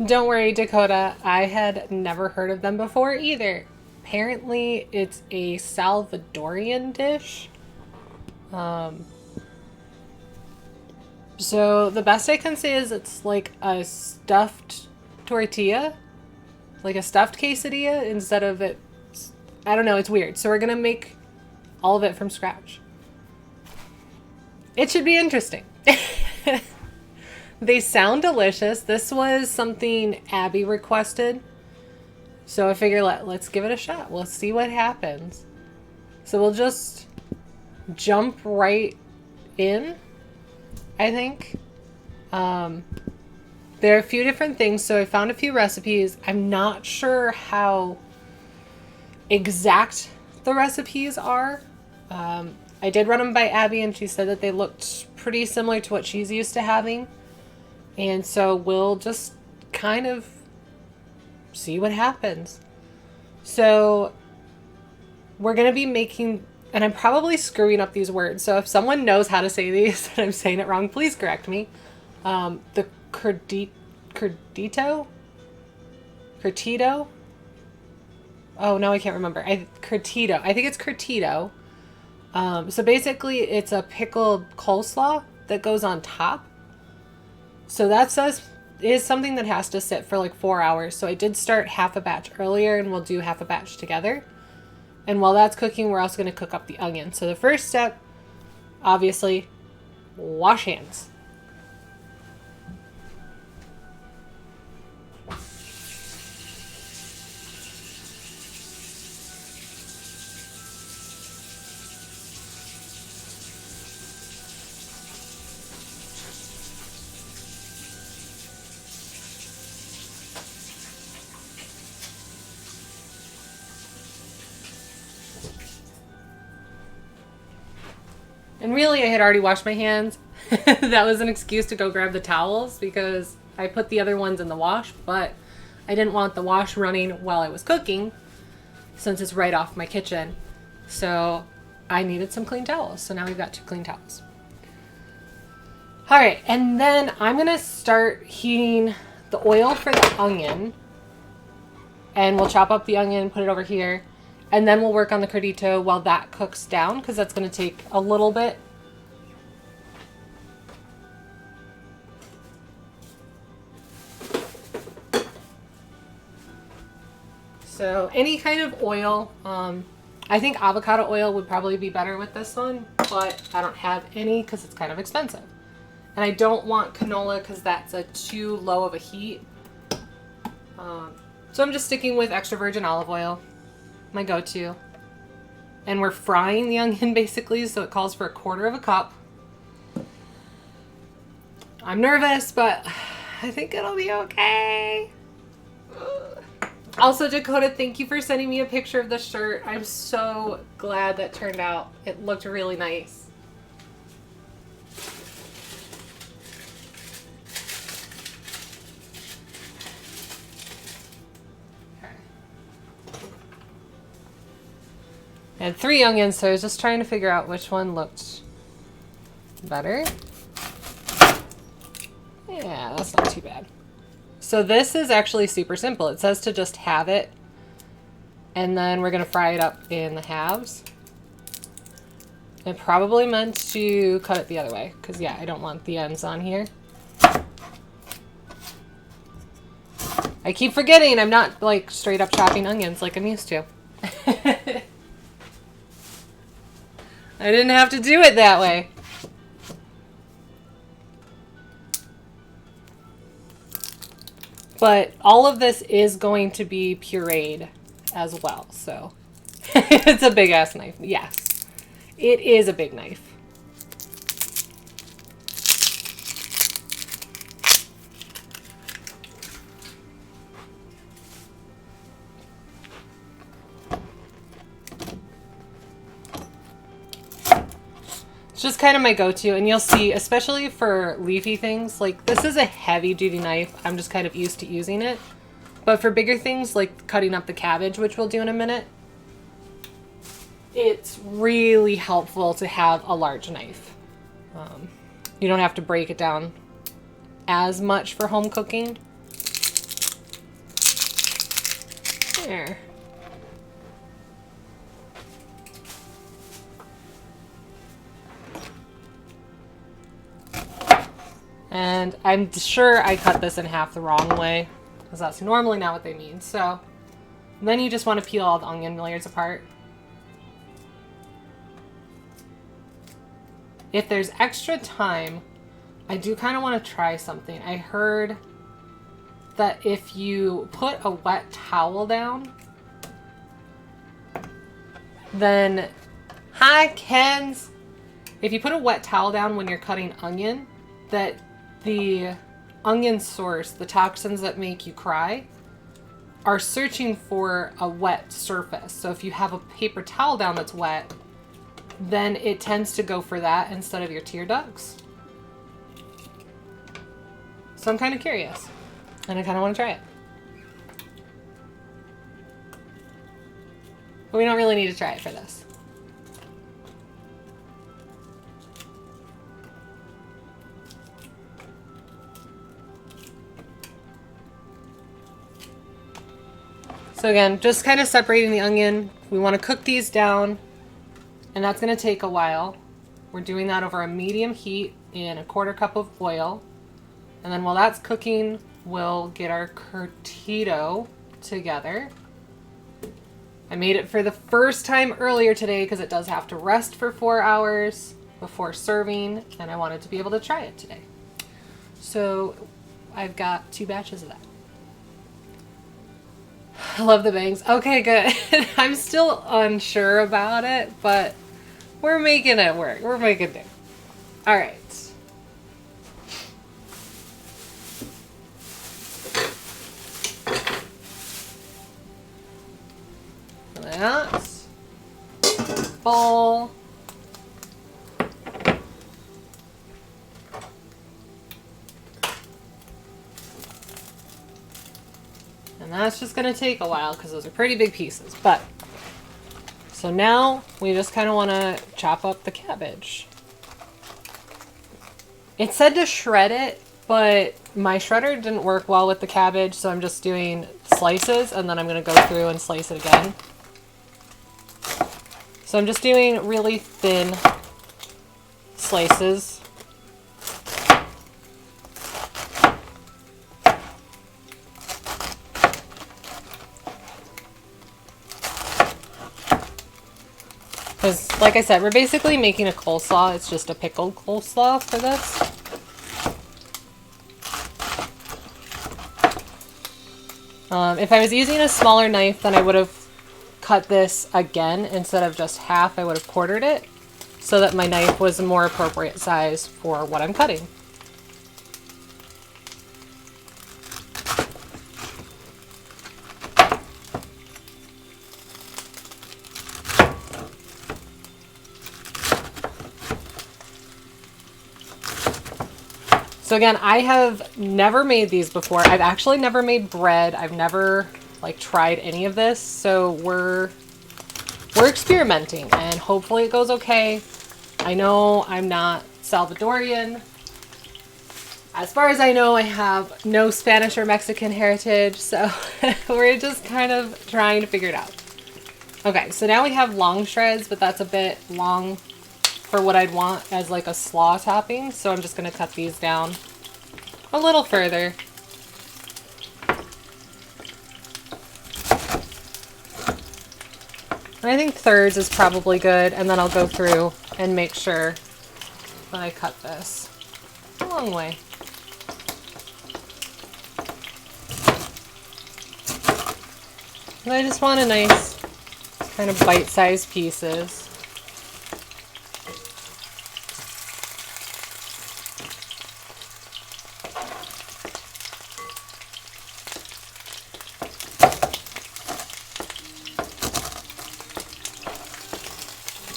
Don't worry, Dakota. I had never heard of them before either. Apparently, it's a Salvadorian dish. So the best I can say is it's like a stuffed tortilla, like a stuffed quesadilla instead of it. I don't know. It's weird. So we're gonna make all of it from scratch. It should be interesting. They sound delicious. This was something Abby requested. So I figure let's give it a shot. We'll see what happens. So we'll just jump right in, I think. There are a few different things. So I found a few recipes. I'm not sure how exact the recipes are. I did run them by Abby and she said that they looked pretty similar to what she's used to having. And so we'll just kind of see what happens. So we're going to be making, and I'm probably screwing up these words. So if someone knows how to say these and I'm saying it wrong, please correct me. The curtito? Oh, no, I can't remember. Curtito. I think it's curtito. So basically it's a pickled coleslaw that goes on top. So that is something that has to sit for like 4 hours. So I did start half a batch earlier and we'll do half a batch together. And while that's cooking, we're also going to cook up the onion. So the first step, obviously, wash hands. And really, I had already washed my hands. That was an excuse to go grab the towels because I put the other ones in the wash, but I didn't want the wash running while I was cooking since it's right off my kitchen. So I needed some clean towels. So now we've got 2 clean towels. All right, and then I'm going to start heating the oil for the onion. And we'll chop up the onion, put it over here. And then we'll work on the curdito while that cooks down because that's going to take a little bit. So any kind of oil, I think avocado oil would probably be better with this one, but I don't have any because it's kind of expensive. And I don't want canola because that's too low of a heat. So I'm just sticking with extra virgin olive oil. My go-to. And we're frying the onion basically, so it calls for 1/4 cup. I'm nervous, but I think it'll be okay. Also, Dakota, thank you for sending me a picture of the shirt. I'm so glad that turned out. It looked really nice. I had 3 onions, so I was just trying to figure out which one looked better. Yeah, that's not too bad. So this is actually super simple. It says to just halve it, and then we're going to fry it up in the halves. I probably meant to cut it the other way, because yeah, I don't want the ends on here. I keep forgetting I'm not like straight up chopping onions like I'm used to. I didn't have to do it that way. But all of this is going to be pureed as well, so it's a big ass knife. Yes, it is a big knife. It's just kind of my go-to, and you'll see, especially for leafy things, like this is a heavy-duty knife. I'm just kind of used to using it. But for bigger things, like cutting up the cabbage, which we'll do in a minute, it's really helpful to have a large knife. You don't have to break it down as much for home cooking. There. And I'm sure I cut this in half the wrong way, because that's normally not what they mean. So then you just want to peel all the onion layers apart. If there's extra time, I do kind of want to try something. I heard that if you put a wet towel down, then, hi Kens! If you put a wet towel down when you're cutting onion, that the onion source, the toxins that make you cry, are searching for a wet surface. So if you have a paper towel down that's wet, then it tends to go for that instead of your tear ducts. So I'm kind of curious, and I kind of want to try it. But we don't really need to try it for this. So again, just kind of separating the onion. We want to cook these down, and that's going to take a while. We're doing that over a medium heat in a 1/4 cup of oil. And then while that's cooking, we'll get our curtido together. I made it for the first time earlier today because it does have to rest for 4 hours before serving, and I wanted to be able to try it today. So I've got 2 batches of that. I love the bangs. Okay, good. I'm still unsure about it, but we're making it work. We're making it. All right. That bowl. And that's just going to take a while because those are pretty big pieces. But so now we just kind of want to chop up the cabbage. It said to shred it, but my shredder didn't work well with the cabbage, so I'm just doing slices, and then I'm going to go through and slice it again. So I'm just doing really thin slices. Because, like I said, we're basically making a coleslaw. It's just a pickled coleslaw for this. If I was using a smaller knife, then I would have cut this again. Instead of just half, I would have quartered it so that my knife was a more appropriate size for what I'm cutting. So again, I have never made these before. I've actually never made bread. I've never tried any of this. So we're experimenting, and hopefully it goes okay. I know I'm not Salvadorian. As far as I know, I have no Spanish or Mexican heritage, so we're just kind of trying to figure it out. Okay, so now we have long shreds, but that's a bit long for what I'd want as like a slaw topping, so I'm just going to cut these down a little further. And I think thirds is probably good, and then I'll go through and make sure that I cut this a long way. And I just want a nice kind of bite-sized pieces.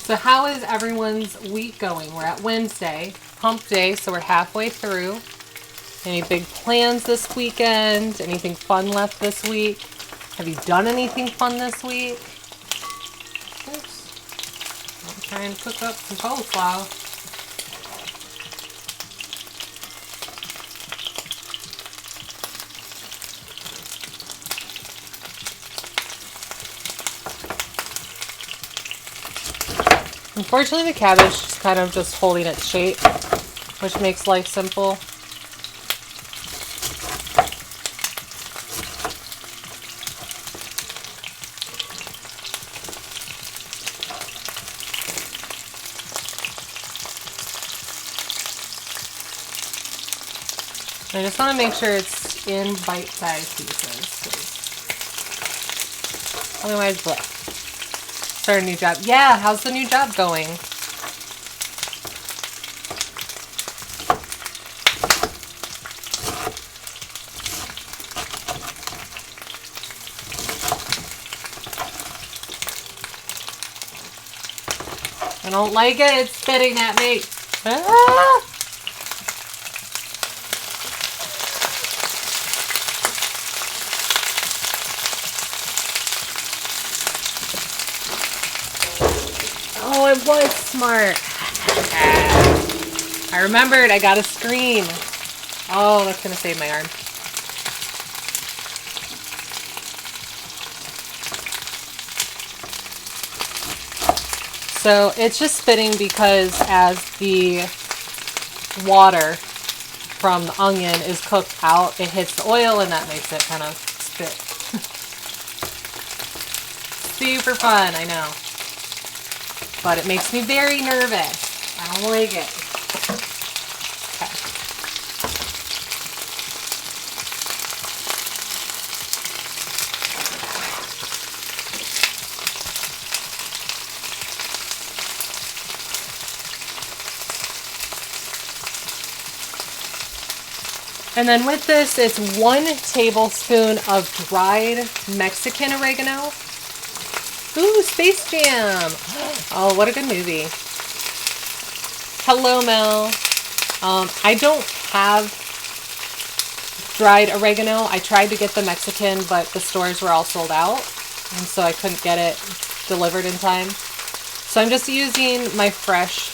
So how is everyone's week going? We're at Wednesday, hump day, so we're halfway through. Any big plans this weekend? Anything fun left this week? Have you done anything fun this week? Oops. I'm trying to cook up some coleslaw. Fortunately, the cabbage is kind of just holding its shape, which makes life simple. I just want to make sure it's in bite-sized pieces. Otherwise, bleh. Start a new job. Yeah, how's the new job going? I don't like it. It's spitting at me. Ah! Oh, it was smart. I remembered. I got a screen. Oh, that's going to save my arm. So it's just spitting because as the water from the onion is cooked out, it hits the oil and that makes it kind of spit. Super fun, I know. But it makes me very nervous. I don't like it. Okay. And then with this, it's 1 tablespoon of dried Mexican oregano. Ooh, Space Jam. Oh, what a good movie. Hello, Mel. I don't have dried oregano. I tried to get the Mexican, but the stores were all sold out. And so I couldn't get it delivered in time. So I'm just using my fresh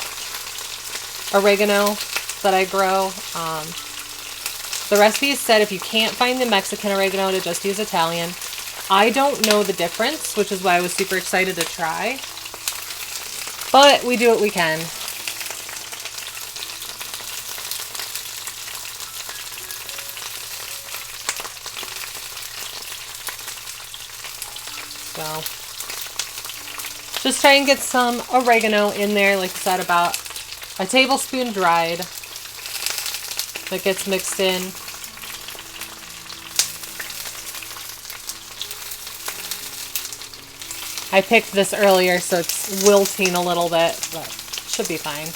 oregano that I grow. The recipe said if you can't find the Mexican oregano to just use Italian. I don't know the difference, which is why I was super excited to try. But we do what we can. So, just try and get some oregano in there, like I said, about a tablespoon dried. That gets mixed in. I picked this earlier, so it's wilting a little bit, but it should be fine.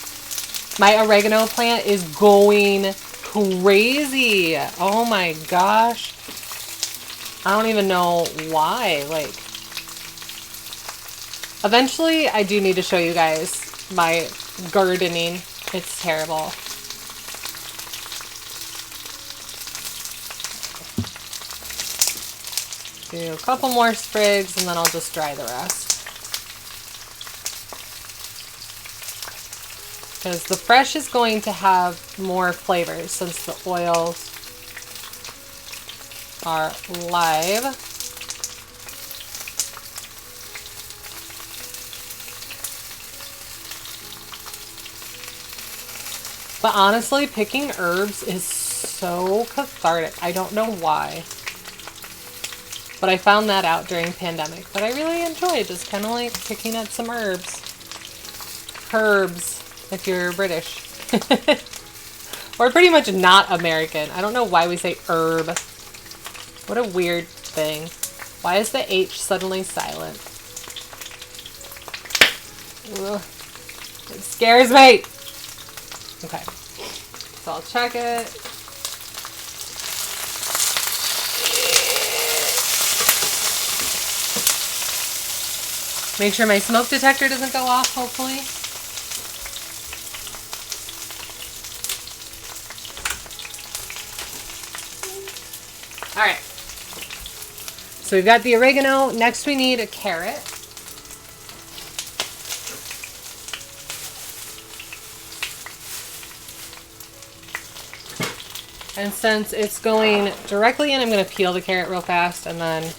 My oregano plant is going crazy. Oh my gosh. I don't even know why. Like, eventually, I do need to show you guys my gardening. It's terrible. Do a couple more sprigs and then I'll just dry the rest. Because the fresh is going to have more flavors since the oils are live. But honestly, picking herbs is so cathartic. I don't know why. But I found that out during pandemic. But I really enjoy just kind of like picking at some herbs. Herbs, if you're British. Or pretty much not American. I don't know why we say herb. What a weird thing. Why is the H suddenly silent? Ugh. It scares me. Okay. So I'll check it. Make sure my smoke detector doesn't go off, hopefully. All right. So we've got the oregano. Next we need a carrot. And since it's going directly in, I'm going to peel the carrot real fast, and then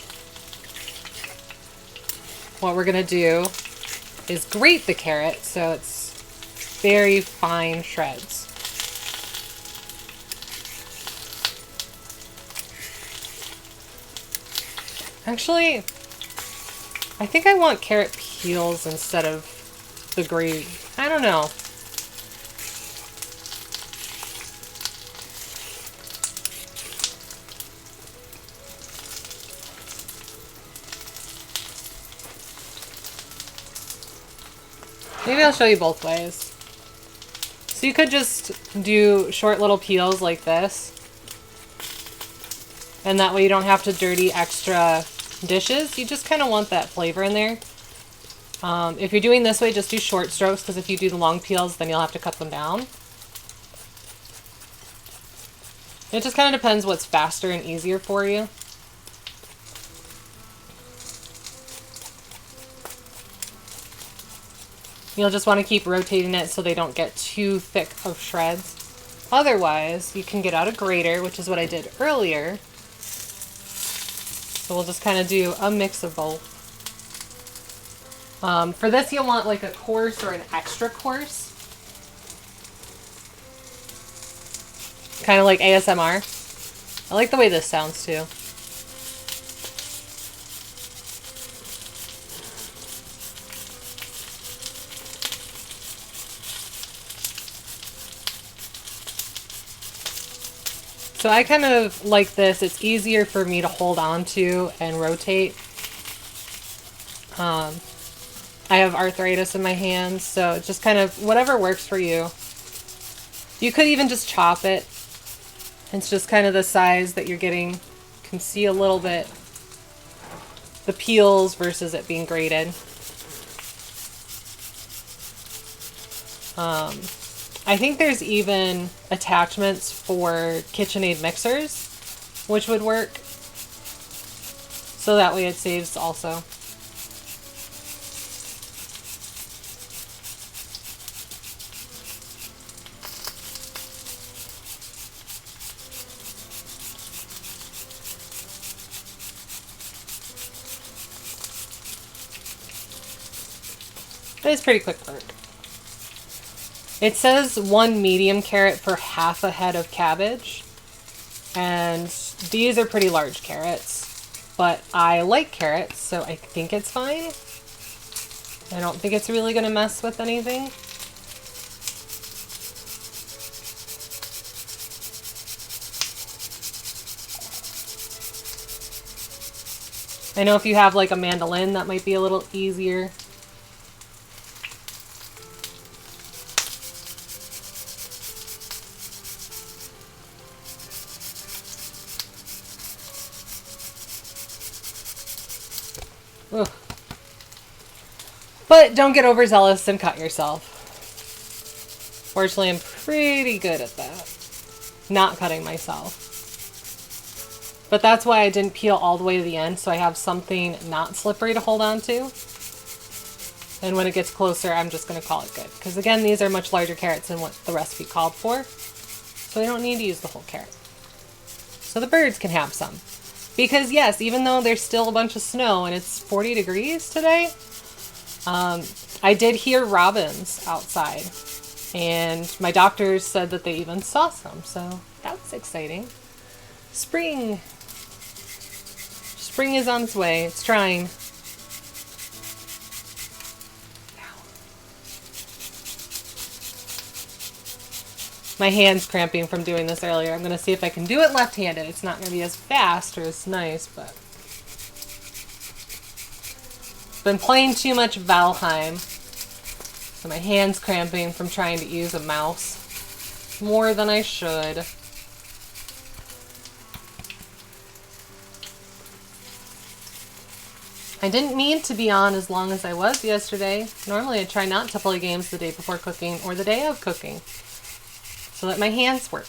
what we're going to do is grate the carrot, so it's very fine shreds. Actually, I think I want carrot peels instead of the grate. I don't know. Maybe I'll show you both ways. So you could just do short little peels like this. And that way you don't have to dirty extra dishes. You just kind of want that flavor in there. If you're doing this way, just do short strokes, because if you do the long peels, then you'll have to cut them down. It just kind of depends what's faster and easier for you. You'll just want to keep rotating it so they don't get too thick of shreds. Otherwise, you can get out a grater, which is what I did earlier. So we'll just kind of do a mix of both. For this, you'll want like a coarse or an extra coarse. Kind of like ASMR. I like the way this sounds too. So I kind of like this. It's easier for me to hold on to and rotate. I have arthritis in my hands, so it's just kind of whatever works for you. You could even just chop it. It's just kind of the size that you're getting. You can see a little bit the peels versus it being grated. I think there's even attachments for KitchenAid mixers, which would work. So that way it saves also. But it's pretty quick work. It says 1 medium carrot for half a head of cabbage. And these are pretty large carrots. But I like carrots, so I think it's fine. I don't think it's really going to mess with anything. I know if you have like a mandolin, that might be a little easier. Ugh. But don't get overzealous and cut yourself. Fortunately, I'm pretty good at that. Not cutting myself. But that's why I didn't peel all the way to the end, so I have something not slippery to hold on to. And when it gets closer, I'm just going to call it good. Because again, these are much larger carrots than what the recipe called for. So I don't need to use the whole carrot. So the birds can have some. Because yes, even though there's still a bunch of snow and it's 40 degrees today, I did hear robins outside. And my doctors said that they even saw some, so that was exciting. Spring! Spring is on its way. It's trying. My hand's cramping from doing this earlier. I'm going to see if I can do it left-handed. It's not going to be as fast or as nice, but... Been playing too much Valheim, so my hand's cramping from trying to use a mouse more than I should. I didn't mean to be on as long as I was yesterday. Normally I try not to play games the day before cooking or the day of cooking, so that my hands work.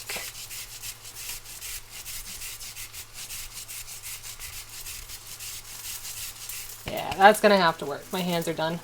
Yeah, that's gonna have to work. My hands are done.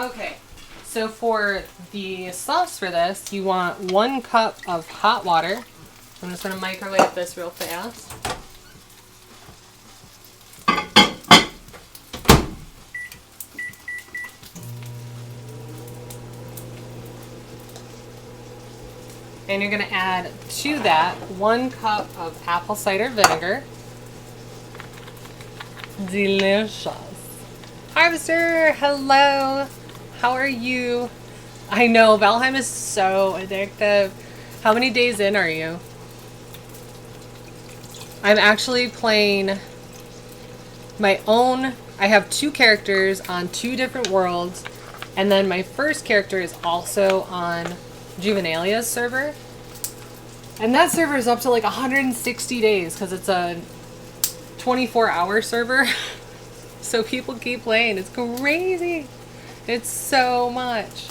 Okay, so for the sauce for this, you want 1 cup of hot water. I'm just going to microwave this real fast. And you're going to add to that 1 cup of apple cider vinegar. Delicious. Harvester, hello. How are you? I know, Valheim is so addictive. How many days in are you? I'm actually playing my own. I have 2 characters on 2 different worlds. And then my first character is also on Juvenalia's server. And that server is up to like 160 days because it's a 24-hour server. So people keep playing. It's crazy. It's so much.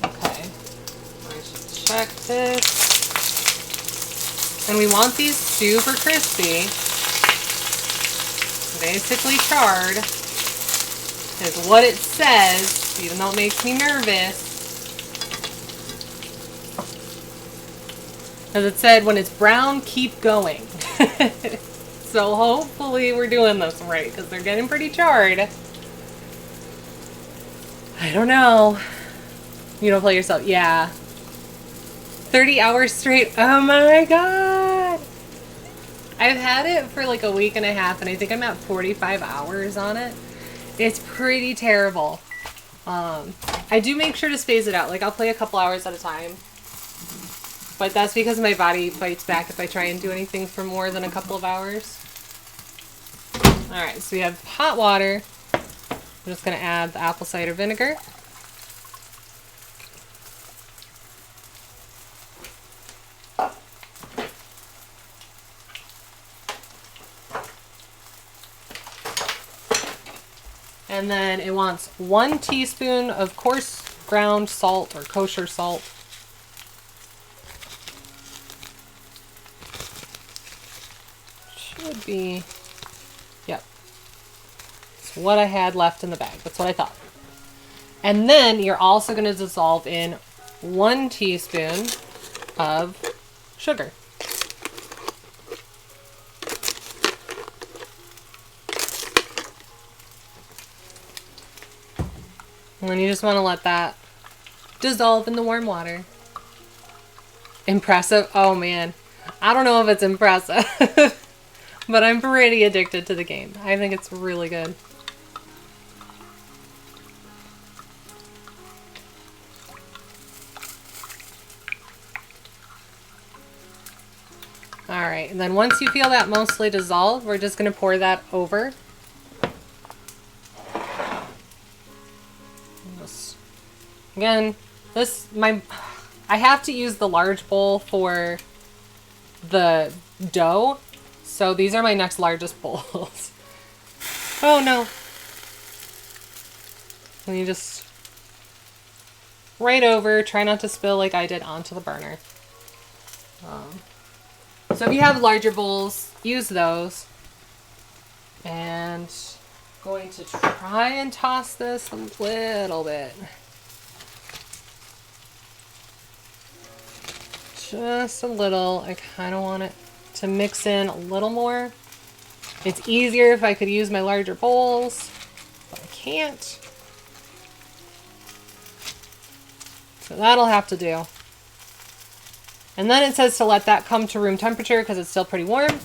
Okay. I should check this. And we want these super crispy. Basically charred is what it says, even though it makes me nervous. Because it said when it's brown, keep going. So hopefully we're doing this right, because they're getting pretty charred. I don't know. You don't play yourself? Yeah. 30 hours straight. Oh my god. I've had it for like a week and a half, and I think I'm at 45 hours on it. It's pretty terrible. I do make sure to space it out. Like, I'll play a couple hours at a time. But that's because my body fights back if I try and do anything for more than a couple of hours. Alright, so we have hot water. I'm just going to add the apple cider vinegar. And then it wants 1 teaspoon of coarse ground salt or kosher salt. Should be, yep. It's what I had left in the bag. That's what I thought. And then you're also going to dissolve in 1 teaspoon of sugar. And then you just want to let that dissolve in the warm water. Impressive? Oh man. I don't know if it's impressive. But I'm pretty addicted to the game. I think it's really good. Alright, and then once you feel that mostly dissolved, we're just going to pour that over. Again, I have to use the large bowl for the dough, so these are my next largest bowls. Oh no. And you just right over, try not to spill like I did onto the burner. So if you have larger bowls, use those. And I'm going to try and toss this a little bit. Just a little. I kind of want it to mix in a little more. It's easier if I could use my larger bowls, but I can't. So that'll have to do. And then it says to let that come to room temperature because it's still pretty warm.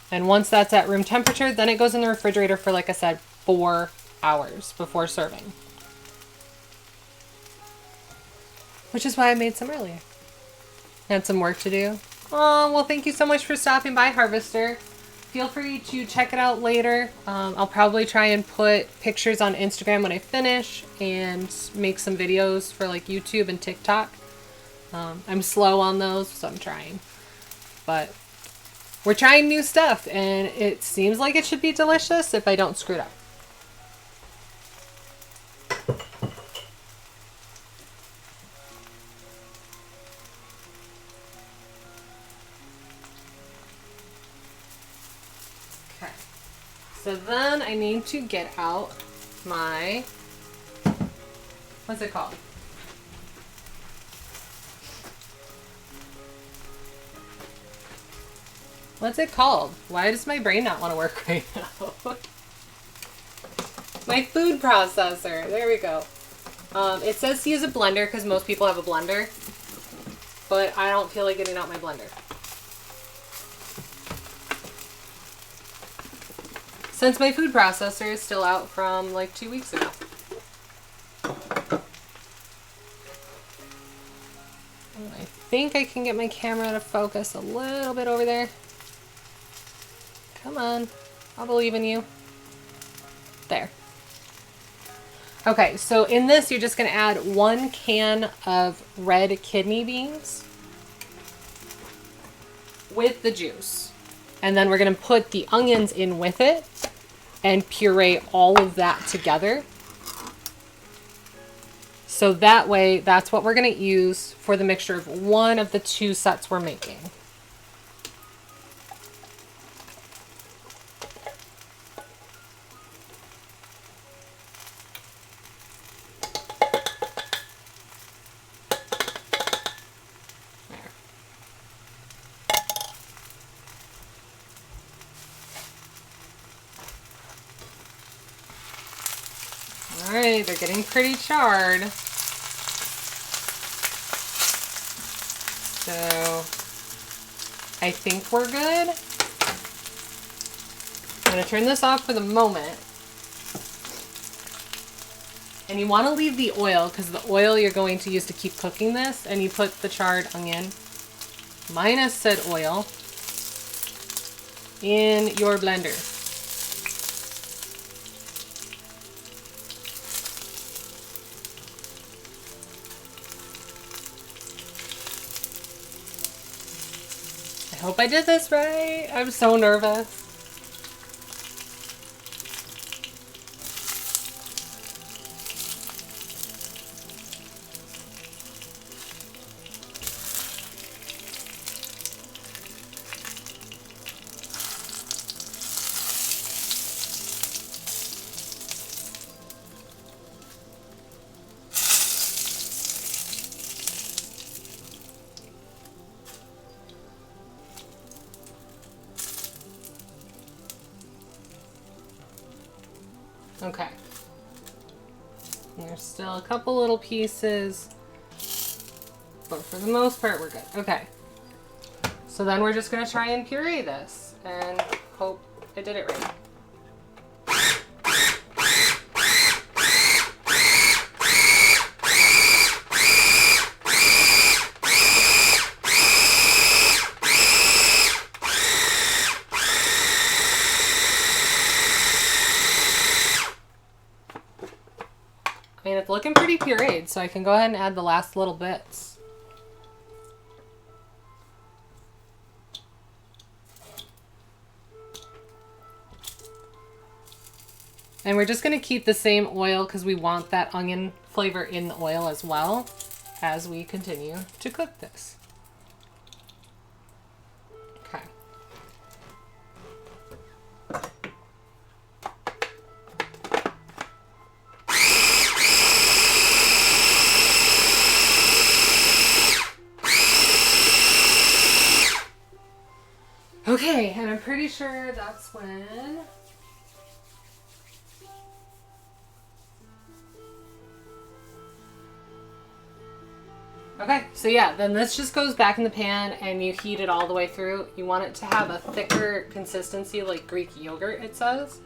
And once that's at room temperature, then it goes in the refrigerator for, like I said, 4 hours before serving. Which is why I made some earlier. Had some work to do. Oh, well, thank you so much for stopping by, Harvester. Feel free to check it out later. I'll probably try and put pictures on Instagram when I finish and make some videos for like YouTube and TikTok. I'm slow on those, so I'm trying. But we're trying new stuff, and it seems like it should be delicious if I don't screw it up. so then I need to get out my, what's it called? What's it called? Why does my brain not want to work right now? My food processor. There we go. It says to use a blender because most people have a blender, but I don't feel like getting out my blender. Since my food processor is still out from like 2 weeks ago. And I think I can get my camera to focus a little bit over there. Come on, I'll believe in you. There. Okay, so in this, you're just going to add 1 can of red kidney beans with the juice. And then we're going to put the onions in with it and puree all of that together. So that way, that's what we're going to use for the mixture of one of the 2 sets we're making. Alright, they're getting pretty charred. So, I think we're good. I'm going to turn this off for the moment. And you want to leave the oil, because the oil you're going to use to keep cooking this, and you put the charred onion, minus said oil, in your blender. I hope I did this right. I'm so nervous. Okay. There's still a couple little pieces, but for the most part, we're good. Okay. So then we're just going to try and puree this and hope I did it right. I mean, it's looking pretty pureed, so I can go ahead and add the last little bits. And we're just going to keep the same oil because we want that onion flavor in the oil as well as we continue to cook this. Okay. Okay, and I'm pretty sure that's when... Okay, so yeah, then this just goes back in the pan and you heat it all the way through. You want it to have a thicker consistency like Greek yogurt, it says.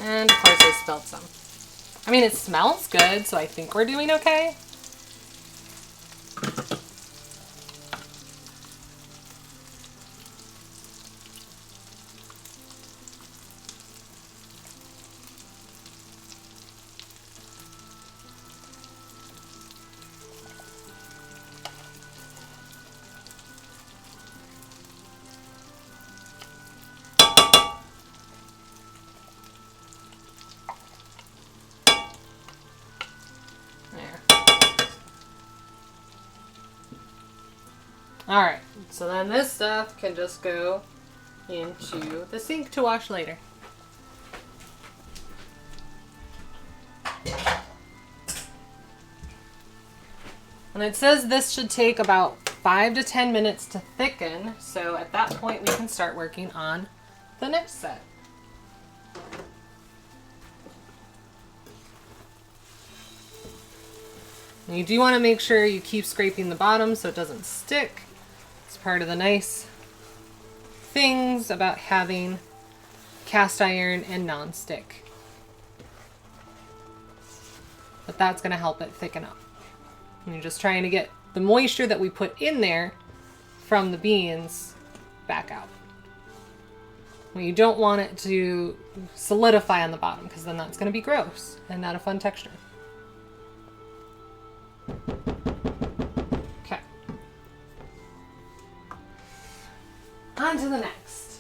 And of course I spilled some. I mean, it smells good, so I think we're doing okay. Alright, so then this stuff can just go into the sink to wash later. And it says this should take about 5 to 10 minutes to thicken, so at that point we can start working on the next set. And you do want to make sure you keep scraping the bottom so it doesn't stick. It's part of the nice things about having cast iron and non-stick. But that's going to help it thicken up. And you're just trying to get the moisture that we put in there from the beans back out. Well, you don't want it to solidify on the bottom because then that's going to be gross and not a fun texture. Okay. On to the next.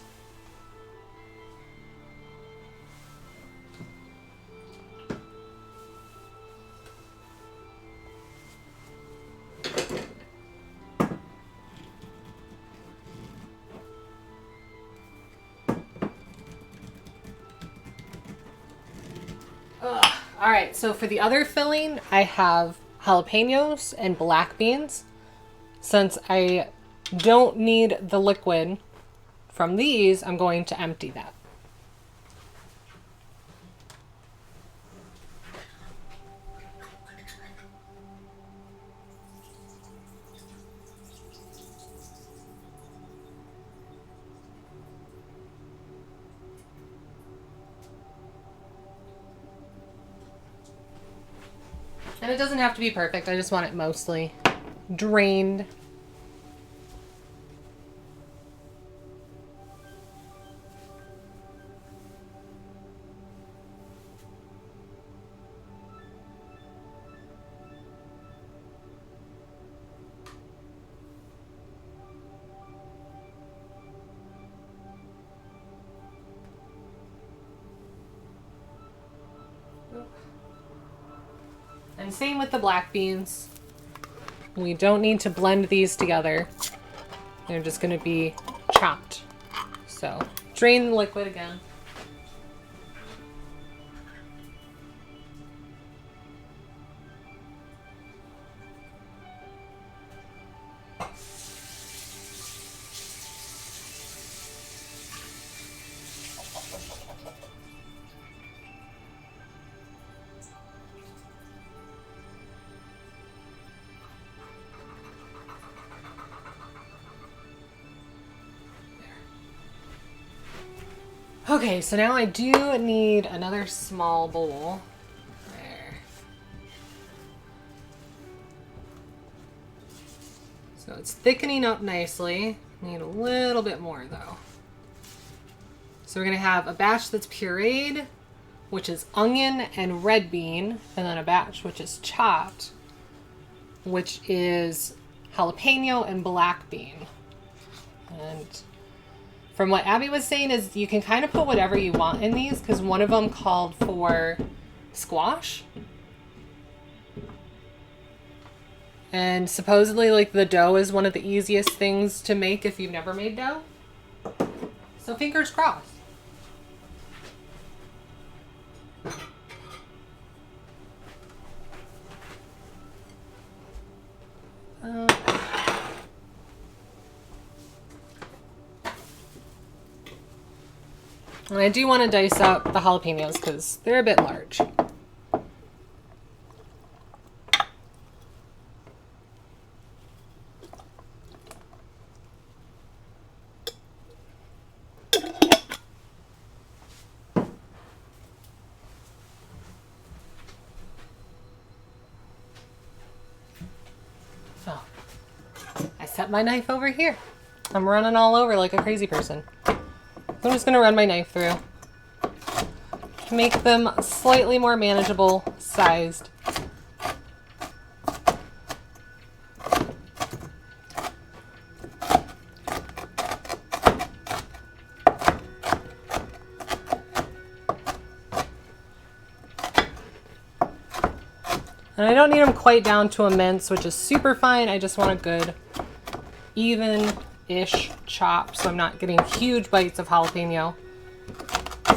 Alright, so for the other filling, I have jalapenos and black beans. Since I don't need the liquid from these, I'm going to empty that. And it doesn't have to be perfect, I just want it mostly drained. And same with the black beans. We don't need to blend these together. They're just going to be chopped. So, drain the liquid again. Okay, so now I do need another small bowl. There. So it's thickening up nicely. Need a little bit more though. So we're gonna have a batch that's pureed, which is onion and red bean, and then a batch which is chopped, which is jalapeno and black bean. And from what Abby was saying is you can kind of put whatever you want in these because one of them called for squash. And supposedly like the dough is one of the easiest things to make if you've never made dough. So fingers crossed. And I do want to dice up the jalapenos because they're a bit large. set my knife over here. I'm running all over like a crazy person. I'm just going to run my knife through. Make them slightly more manageable sized. And I don't need them quite down to a mince, which is super fine. I just want a good, even-ish chop, so I'm not getting huge bites of jalapeno,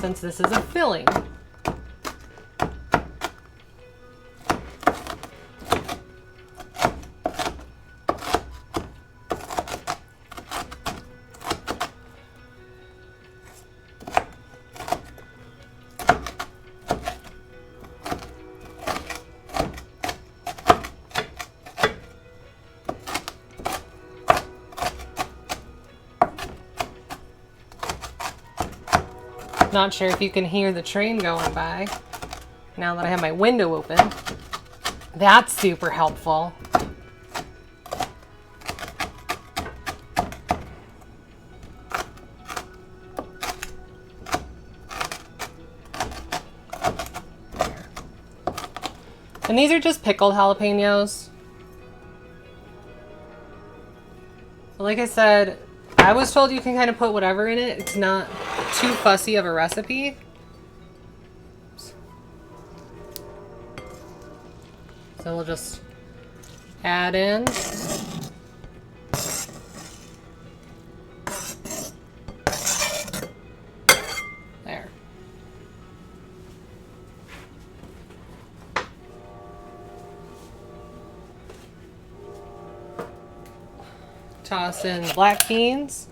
since this is a filling. Not sure if you can hear the train going by now that I have my window open. That's super helpful. And these are just pickled jalapenos. But like I said, I was told you can kind of put whatever in it. It's not too fussy of a recipe. So we'll just add in. There. Toss in black beans.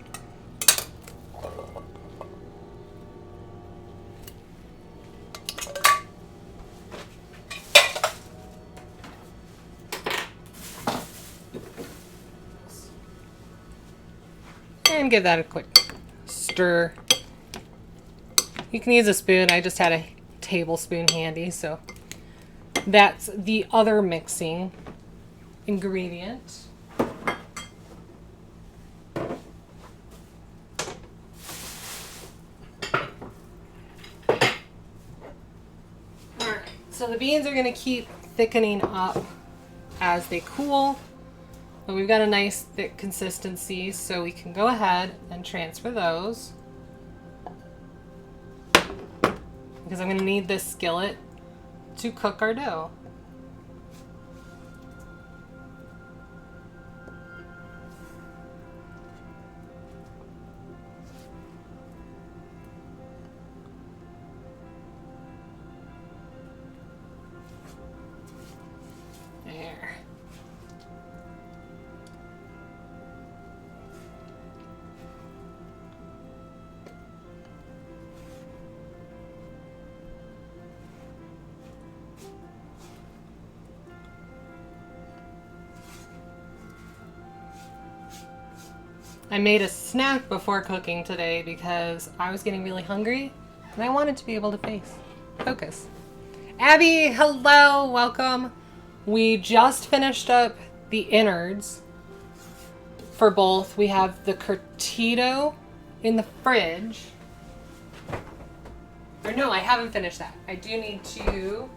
And give that a quick stir. You can use a spoon. I just had a tablespoon handy, so that's the other mixing ingredient. Alright, so the beans are going to keep thickening up as they cool. But we've got a nice thick consistency, so we can go ahead and transfer those. Because I'm going to need this skillet to cook our dough. There. I made a snack before cooking today because I was getting really hungry and I wanted to be able to focus. Abby, hello, welcome. We just finished up the innards for both. We have the curtido in the fridge. Or no, I haven't finished that. I do need to...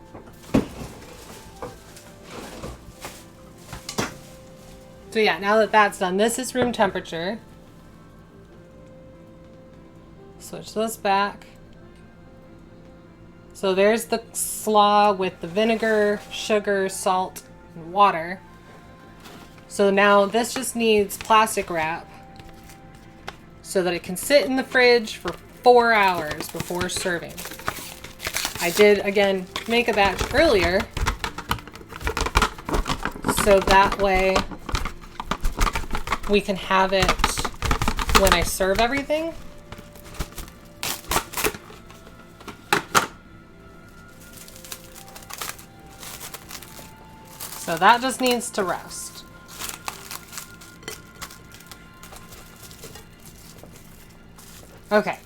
So yeah, now that that's done, this is room temperature. Switch this back. So there's the slaw with the vinegar, sugar, salt, and water. So now this just needs plastic wrap so that it can sit in the fridge for 4 hours before serving. I did, again, make a batch earlier so that way we can have it when I serve everything. So that just needs to rest. Okay.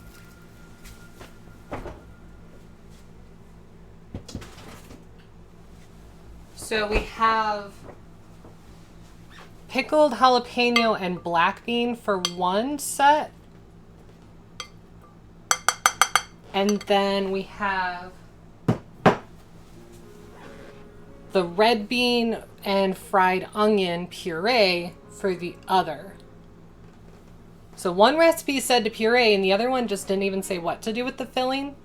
So we have pickled jalapeno and black bean for one set. And then we have the red bean and fried onion puree for the other. So one recipe said to puree and the other one just didn't even say what to do with the filling.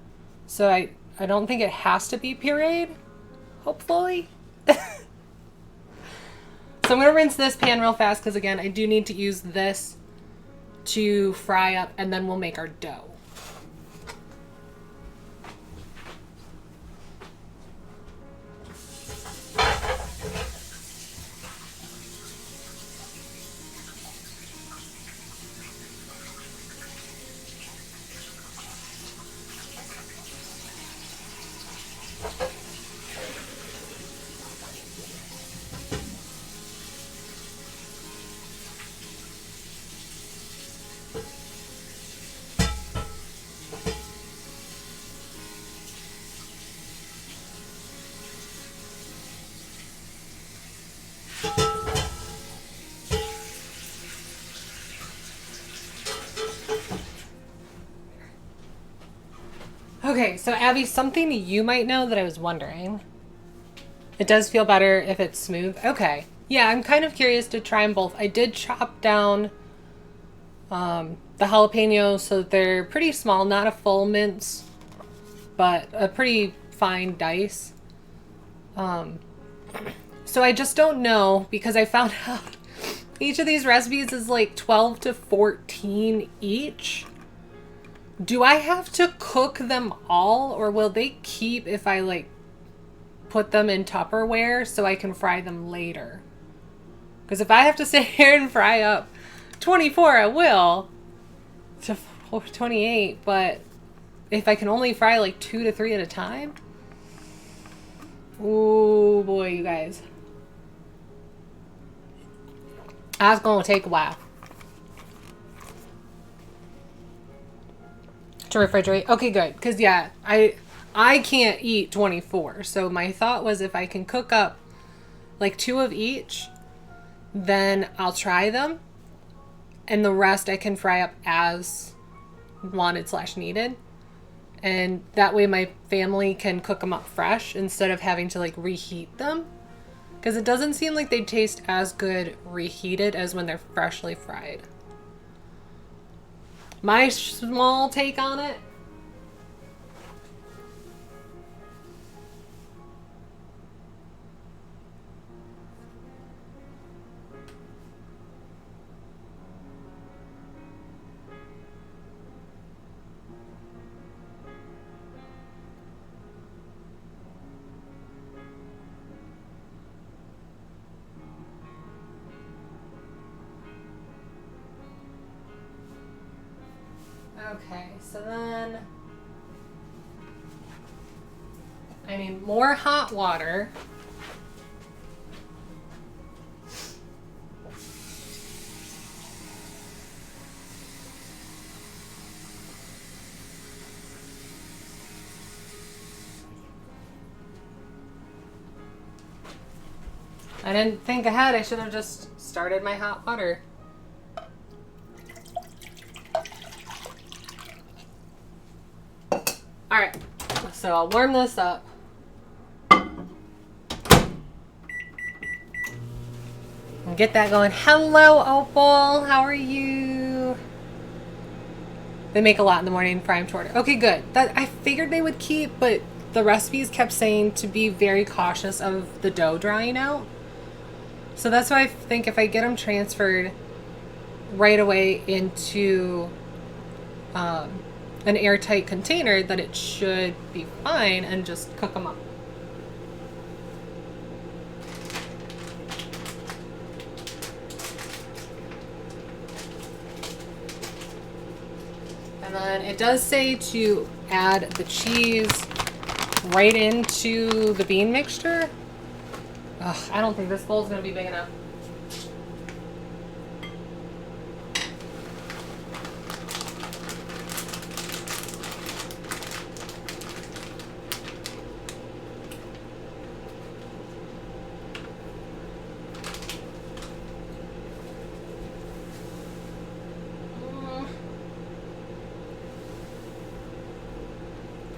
So I don't think it has to be pureed, hopefully. So I'm going to rinse this pan real fast because, again, I do need to use this to fry up, and then we'll make our dough. Okay, so Abby, something you might know that I was wondering. It does feel better if it's smooth. Okay. Yeah, I'm kind of curious to try them both. I did chop down the jalapenos so that they're pretty small, not a full mince, but a pretty fine dice. So I just don't know, because I found out each of these recipes is like 12 to 14 each. Do I have to cook them all, or will they keep if I like put them in Tupperware so I can fry them later? Because if I have to sit here and fry up 24, I will to 28, but if I can only fry like 2 to 3 at a time, oh boy, you guys, that's gonna take a while to refrigerate. Okay, good, because yeah, I can't eat 24, so my thought was if I can cook up like 2 of each, then I'll try them, and the rest I can fry up as wanted / needed, and that way my family can cook them up fresh instead of having to like reheat them, because it doesn't seem like they taste as good reheated as when they're freshly fried. My small take on it. Okay, so then I need more hot water. I didn't think ahead. I should have just started my hot water. All right, so I'll warm this up. And get that going. Hello, Opal. How are you? They make a lot in the morning, fry them to order. Okay, good. That I figured they would keep, but the recipes kept saying to be very cautious of the dough drying out. So that's why I think if I get them transferred right away into an airtight container, that it should be fine, and just cook them up. And then it does say to add the cheese right into the bean mixture. Ugh, I don't think this bowl's gonna be big enough.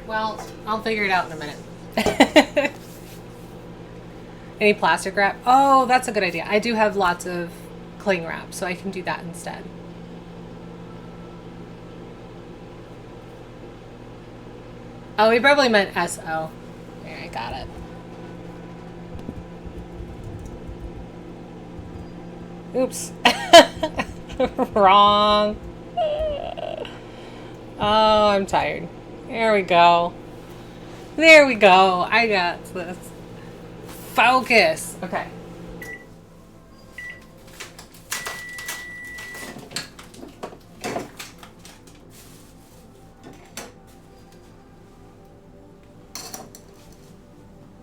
well, I'll figure it out in a minute. Any plastic wrap? Oh, that's a good idea. I do have lots of cling wrap, so I can do that instead. Oh, we probably meant S-O. There, I got it. Oops. Wrong. Oh, I'm tired. There we go. There we go. I got this. Focus. Okay.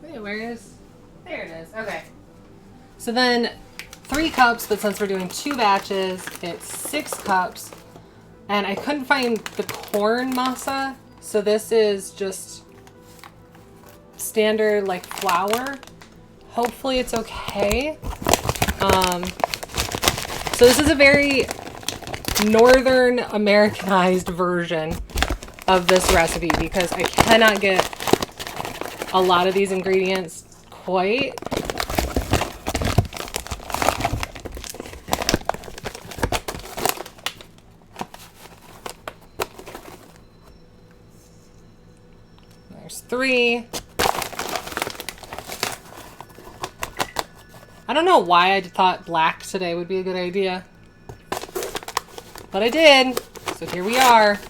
Wait, where is... There it is. Okay. So then 3 cups, but since we're doing 2 batches, it's 6 cups. And I couldn't find the corn masa, so this is just standard like flour. Hopefully it's okay. So this is a very Northern Americanized version of this recipe because I cannot get a lot of these ingredients quite. There's 3. I don't know why I thought black today would be a good idea, but I did, so here we are.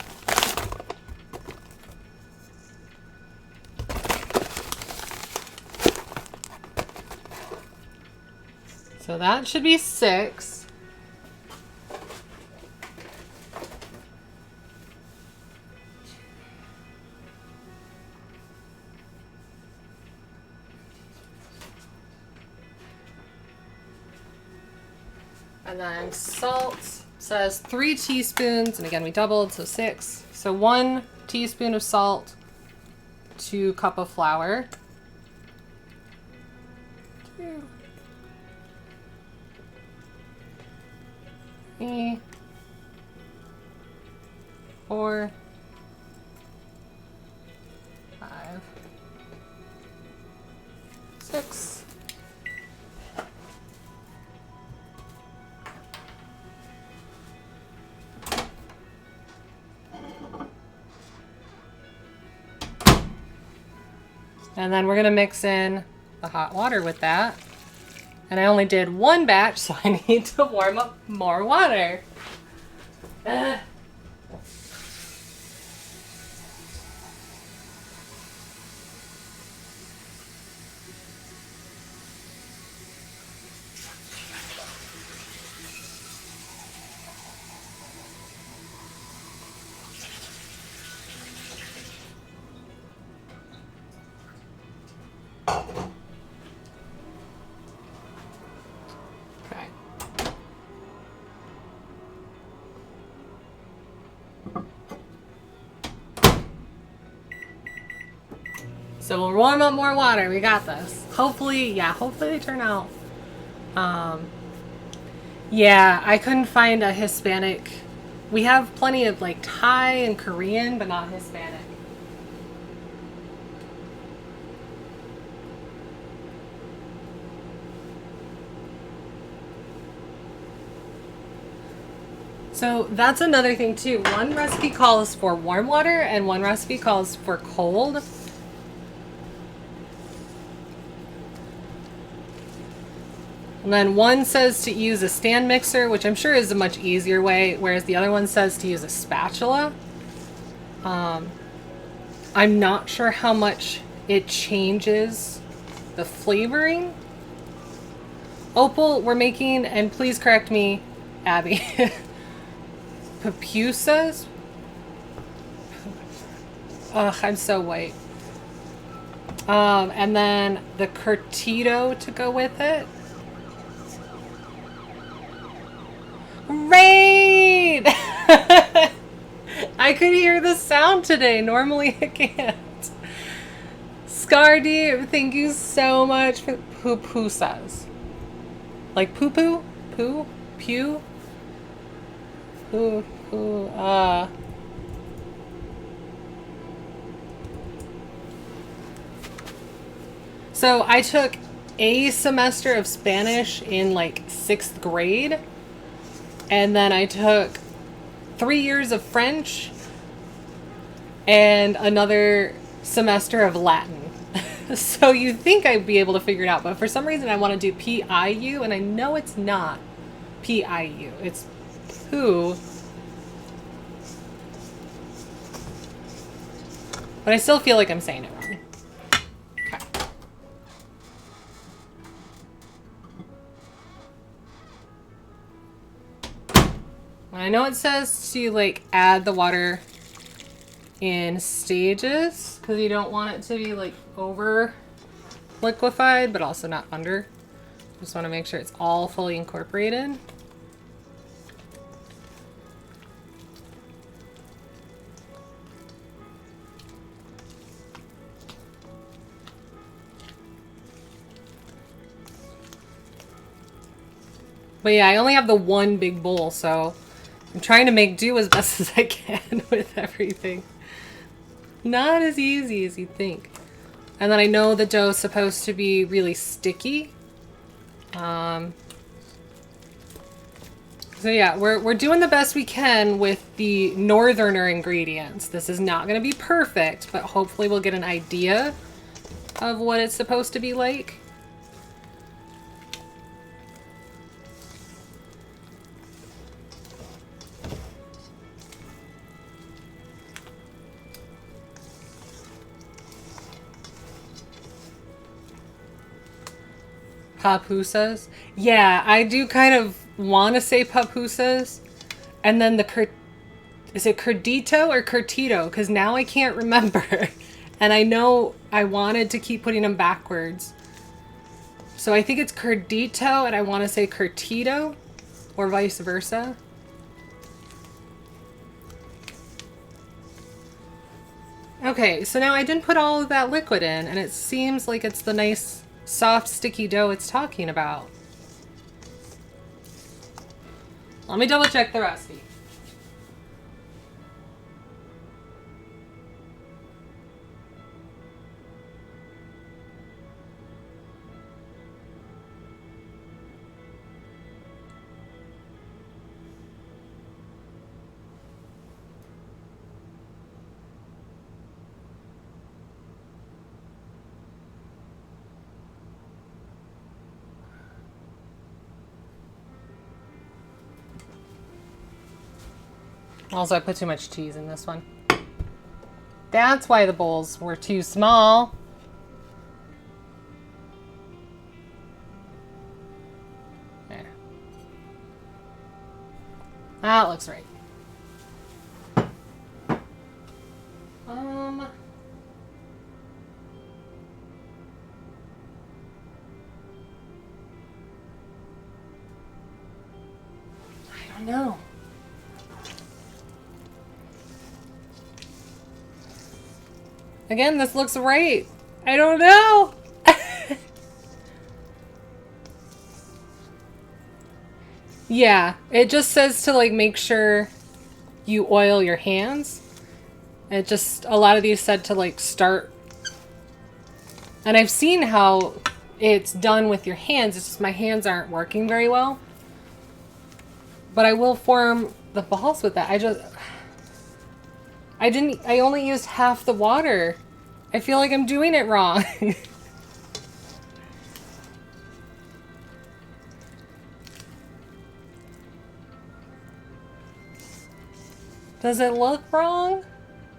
So that should be 6. And then salt says 3 teaspoons, and again we doubled, so 6. So 1 teaspoon of salt, 2 cup of flour. 2, 3, 4, 5, 6. And then we're going to mix in the hot water with that. And I only did 1 batch, so I need to warm up more water. Okay. So we'll warm up more water. We got this. Hopefully, yeah, hopefully they turn out. Yeah, I couldn't find a Hispanic. We have plenty of like Thai and Korean, but not Hispanic. So that's another thing too. One recipe calls for warm water and one recipe calls for cold. And then one says to use a stand mixer, which I'm sure is a much easier way, whereas the other one says to use a spatula. I'm not sure how much it changes the flavoring. Opal, we're making, and please correct me, Abby, pupusas. Ugh, I'm so white. And then the curtido to go with it. Rain! I could hear the sound today. Normally I can't. Scardy, thank you so much for pupusas. Like poo-poo? Poo? Pew? Poo, poo, So I took a semester of Spanish in like 6th grade. And then I took 3 years of French and another semester of Latin. So you'd think I'd be able to figure it out, but for some reason I want to do PIU, and I know it's not PIU. It's poo. But I still feel like I'm saying it wrong. Okay. I know it says to like add the water in stages because you don't want it to be like over liquefied but also not under. Just want to make sure it's all fully incorporated. But yeah, I only have the one big bowl, so I'm trying to make do as best as I can with everything. Not as easy as you'd think. And then I know the dough's supposed to be really sticky. So yeah, we're doing the best we can with the northerner ingredients. This is not going to be perfect, but hopefully we'll get an idea of what it's supposed to be like. Pupusas. Yeah, I do kind of want to say pupusas. And then is it curdito or curtito? Because now I can't remember. And I know I wanted to keep putting them backwards. So I think it's curdito and I want to say curtito or vice versa. Okay, so now I didn't put all of that liquid in and it seems like it's the nice soft, sticky dough it's talking about. Let me double check the recipe. Also, I put too much cheese in this one. That's why the bowls were too small. There. That looks right. I don't know. Again, this looks right. I don't know. Yeah, it just says to like make sure you oil your hands. It just, a lot of these said to like start. And I've seen how it's done with your hands. It's just my hands aren't working very well. But I will form the balls with that. I only used half the water. I feel like I'm doing it wrong. Does it look wrong?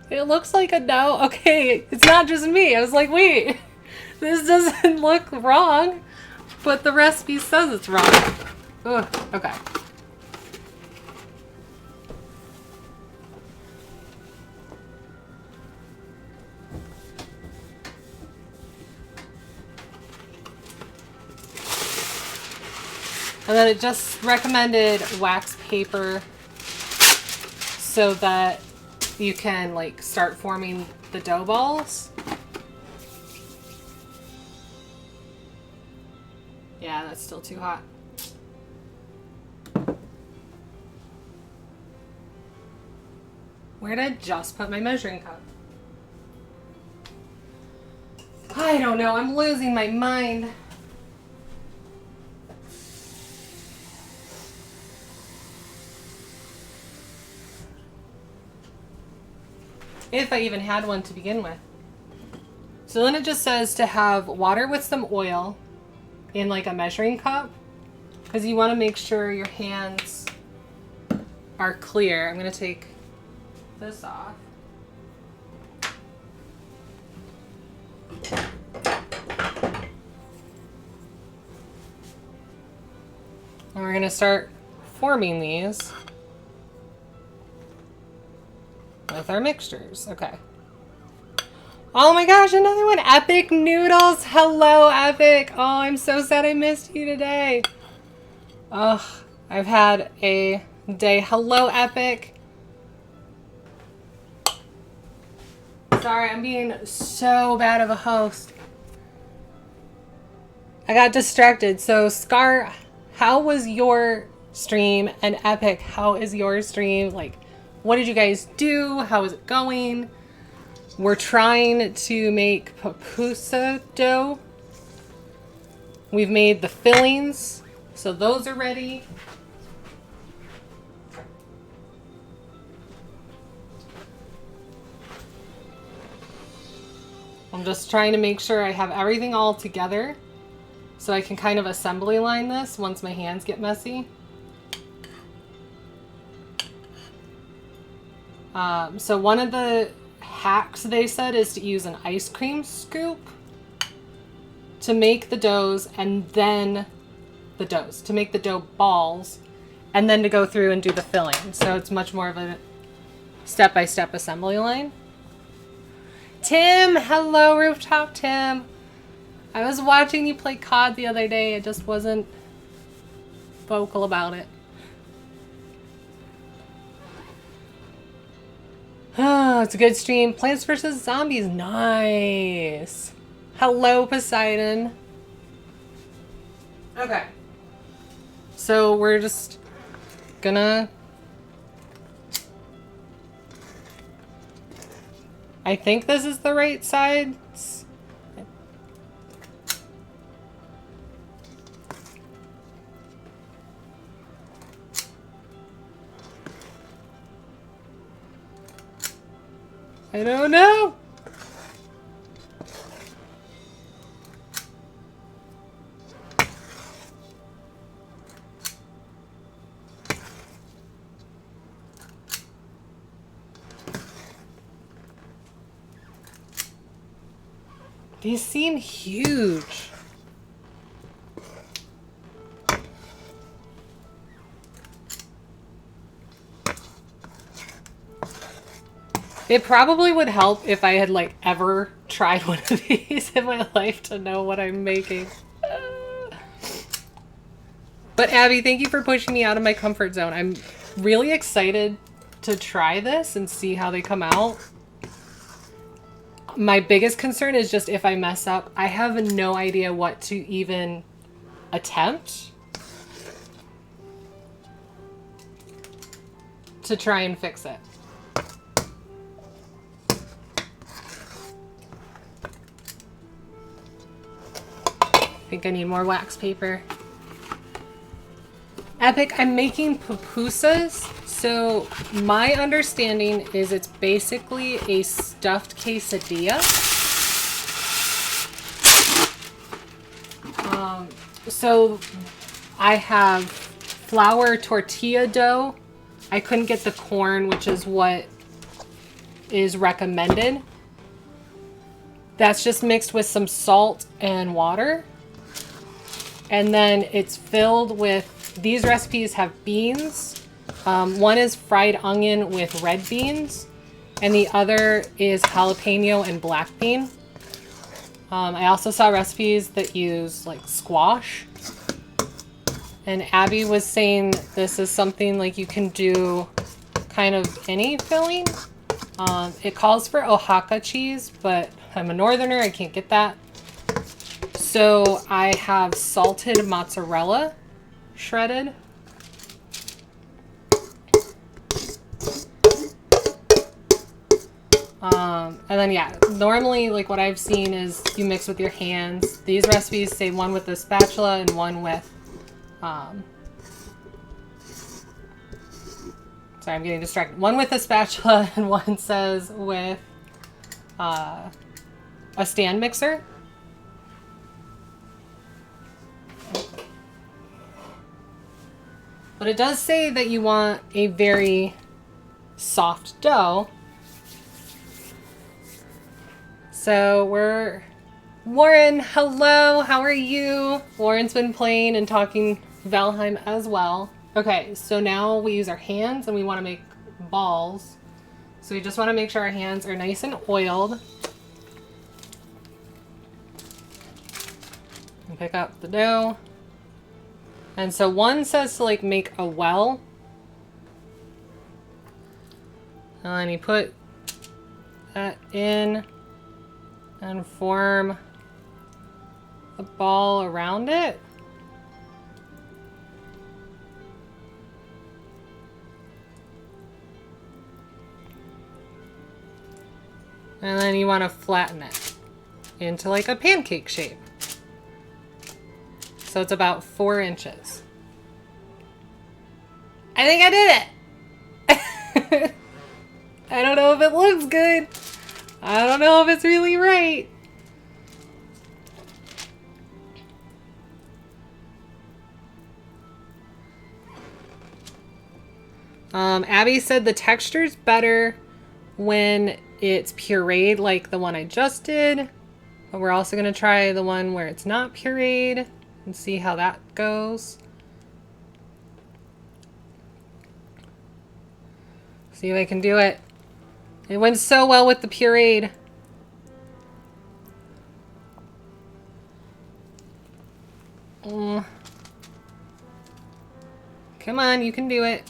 It looks like a no. Okay, it's not just me. I was like, wait, this doesn't look wrong, but the recipe says it's wrong. Ugh, okay. And then it just recommended wax paper so that you can like start forming the dough balls. Yeah, that's still too hot. Where did I just put my measuring cup? I don't know. I'm losing my mind. If I even had one to begin with. So then it just says to have water with some oil in like a measuring cup, because you want to make sure your hands are clear. I'm going to take this off. And we're going to start forming these with our mixtures. Okay. Oh my gosh, another one. Epic Noodles. Hello, Epic. Oh, I'm so sad I missed you today. Ugh, I've had a day. Hello, Epic. Sorry, I'm being so bad of a host. I got distracted. So, Scar, how was your stream? And Epic, how is your stream? Like, what did you guys do? How is it going? We're trying to make pupusa dough. We've made the fillings, so those are ready. I'm just trying to make sure I have everything all together so I can kind of assembly line this once my hands get messy. So one of the hacks they said is to use an ice cream scoop to make the doughs, and then to make the dough balls, and then to go through and do the filling. So it's much more of a step-by-step assembly line. Tim, hello, Rooftop Tim. I was watching you play COD the other day. I just wasn't vocal about it. Oh, it's a good stream. Plants vs. Zombies. Nice. Hello, Poseidon. Okay. So we're just gonna... I think this is the right side. I don't know. These seem huge. It probably would help if I had like ever tried one of these in my life to know what I'm making. But Abby, thank you for pushing me out of my comfort zone. I'm really excited to try this and see how they come out. My biggest concern is just if I mess up, I have no idea what to even attempt to try and fix it. I think I need more wax paper. Epic, I'm making pupusas. So my understanding is it's basically a stuffed quesadilla. So I have flour tortilla dough. I couldn't get the corn, which is what is recommended. That's just mixed with some salt and water. And then it's filled with, these recipes have beans. One is fried onion with red beans, and the other is jalapeno and black bean. I also saw recipes that use like squash. And Abby was saying this is something like you can do kind of any filling. It calls for Oaxaca cheese, but I'm a northerner, I can't get that. So I have salted mozzarella shredded. And then yeah, normally like what I've seen is you mix with your hands. These recipes say one with the spatula and one with, sorry, I'm getting distracted. One with a spatula and one says with a stand mixer. But it does say that you want a very soft dough. So Warren, hello, how are you? Warren's been playing and talking Valheim as well. Okay, so now we use our hands and we want to make balls. So we just want to make sure our hands are nice and oiled. And pick up the dough. And so one says to like make a well. And you put that in and form a ball around it. And then you want to flatten it into like a pancake shape. So it's about 4 inches. I think I did it! I don't know if it looks good. I don't know if it's really right. Abby said the texture's better when it's pureed like the one I just did. But we're also going to try the one where it's not pureed and see how that goes. See if I can do it. It went so well with the pureed. Come on, you can do it.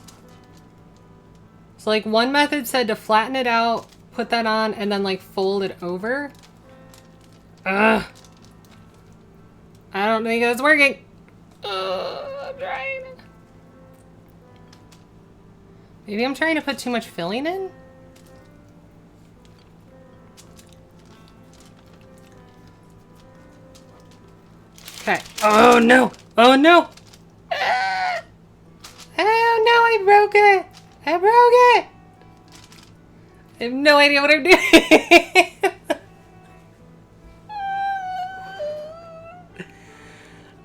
So like one method said to flatten it out, put that on, and then like fold it over. Ugh. I don't think that's working. I'm trying. Maybe I'm trying to put too much filling in? Okay. Oh no! Oh no! Ah! Oh no, I broke it! I broke it! I have no idea what I'm doing.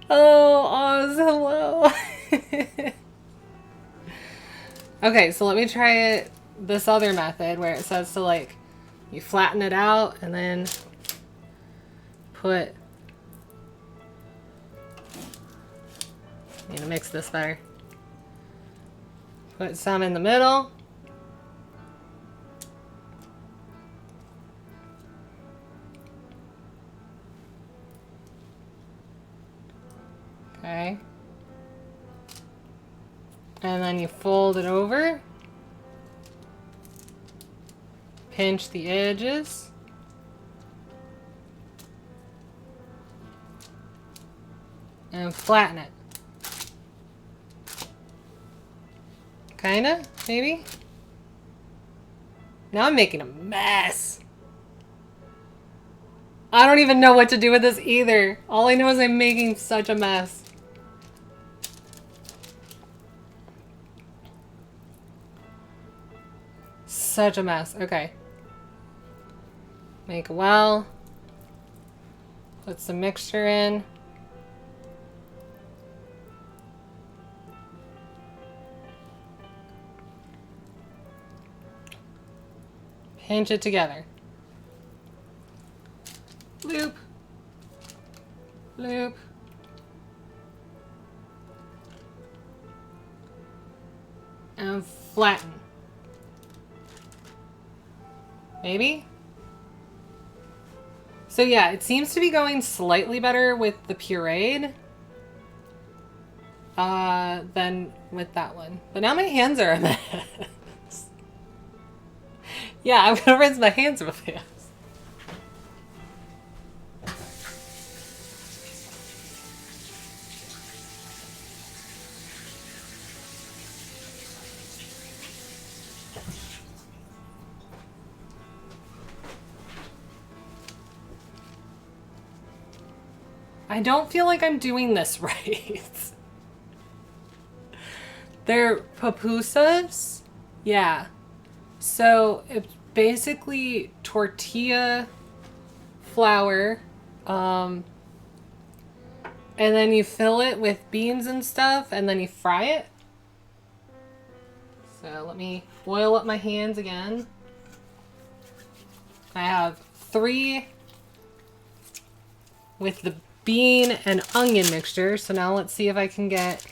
Oh, Oz, hello. Okay, so let me try it this other method where it says to like, you flatten it out and then put, I need to mix this better. Put some in the middle. Okay. And then you fold it over. Pinch the edges. And flatten it. Kinda, maybe? Now I'm making a mess. I don't even know what to do with this either. All I know is I'm making such a mess. Such a mess. Okay. Make a well. Put some mixture in. Pinch it together. Loop. Loop. And flatten. Maybe? So yeah, it seems to be going slightly better with the pureed than with that one. But now my hands are a mess. Yeah, I'm gonna rinse my hands real fast. I don't feel like I'm doing this right. They're pupusas. Yeah. So it's basically tortilla flour. And then you fill it with beans and stuff, and then you fry it. So let me oil up my hands again. I have 3 with the bean and onion mixture. So now let's see if I can get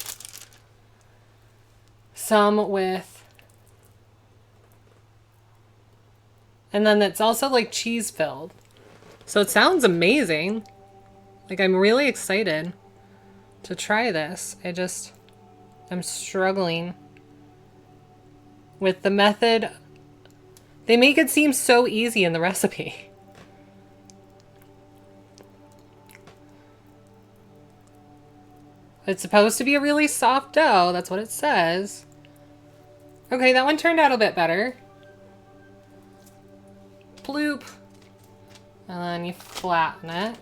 some with, and then it's also like cheese filled. So it sounds amazing. Like, I'm really excited to try this. I'm struggling with the method. They make it seem so easy in the recipe. It's supposed to be a really soft dough. That's what it says. Okay, that one turned out a bit better. Bloop. And then you flatten it.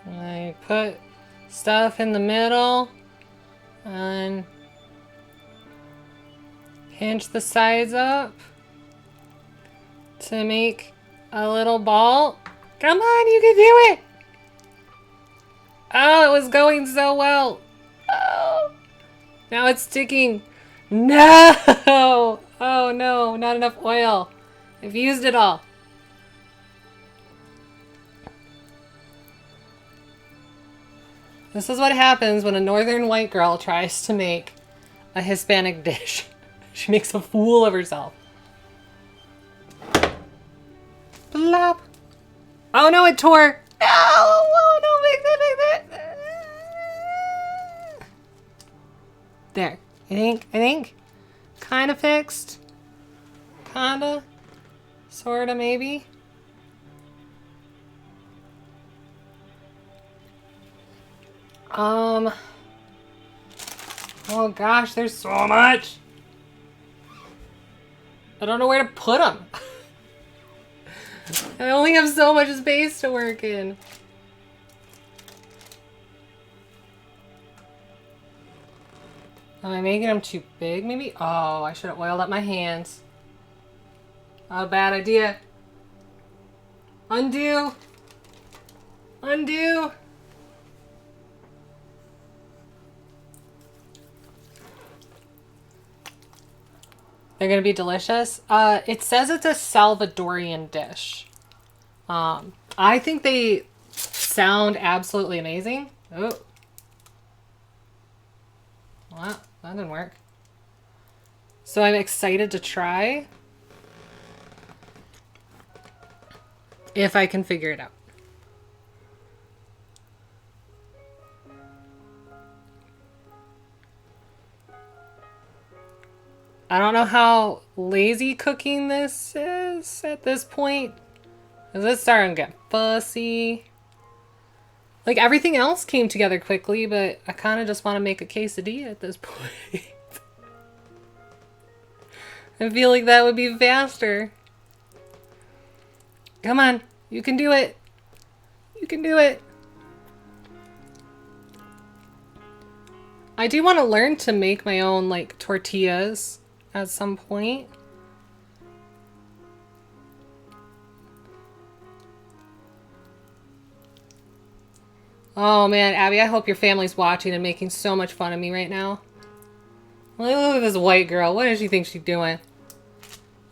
I put stuff in the middle and pinch the sides up to make a little ball. Come on, you can do it! Oh, it was going so well. Oh, now it's sticking. No! Oh no, not enough oil. I've used it all. This is what happens when a northern white girl tries to make a Hispanic dish. She makes a fool of herself. Blop. Oh no, it tore. No, oh no, make that. There. I think. Kinda fixed. Kinda. Sorta, maybe. Oh gosh, there's so much. I don't know where to put them. I only have so much space to work in. Am I making them too big, maybe? Oh, I should have oiled up my hands. Oh, bad idea. Undo. Undo. They're gonna be delicious. It says it's a Salvadorian dish. I think they sound absolutely amazing. Oh. Well, that didn't work. So I'm excited to try. If I can figure it out. I don't know how lazy cooking this is at this point. Because it's starting to get fussy. Like, everything else came together quickly, but I kind of just want to make a quesadilla at this point. I feel like that would be faster. Come on, you can do it. You can do it. I do want to learn to make my own, like, tortillas at some point. Oh man, Abby, I hope your family's watching and making so much fun of me right now. Look at this white girl. What does she think she's doing?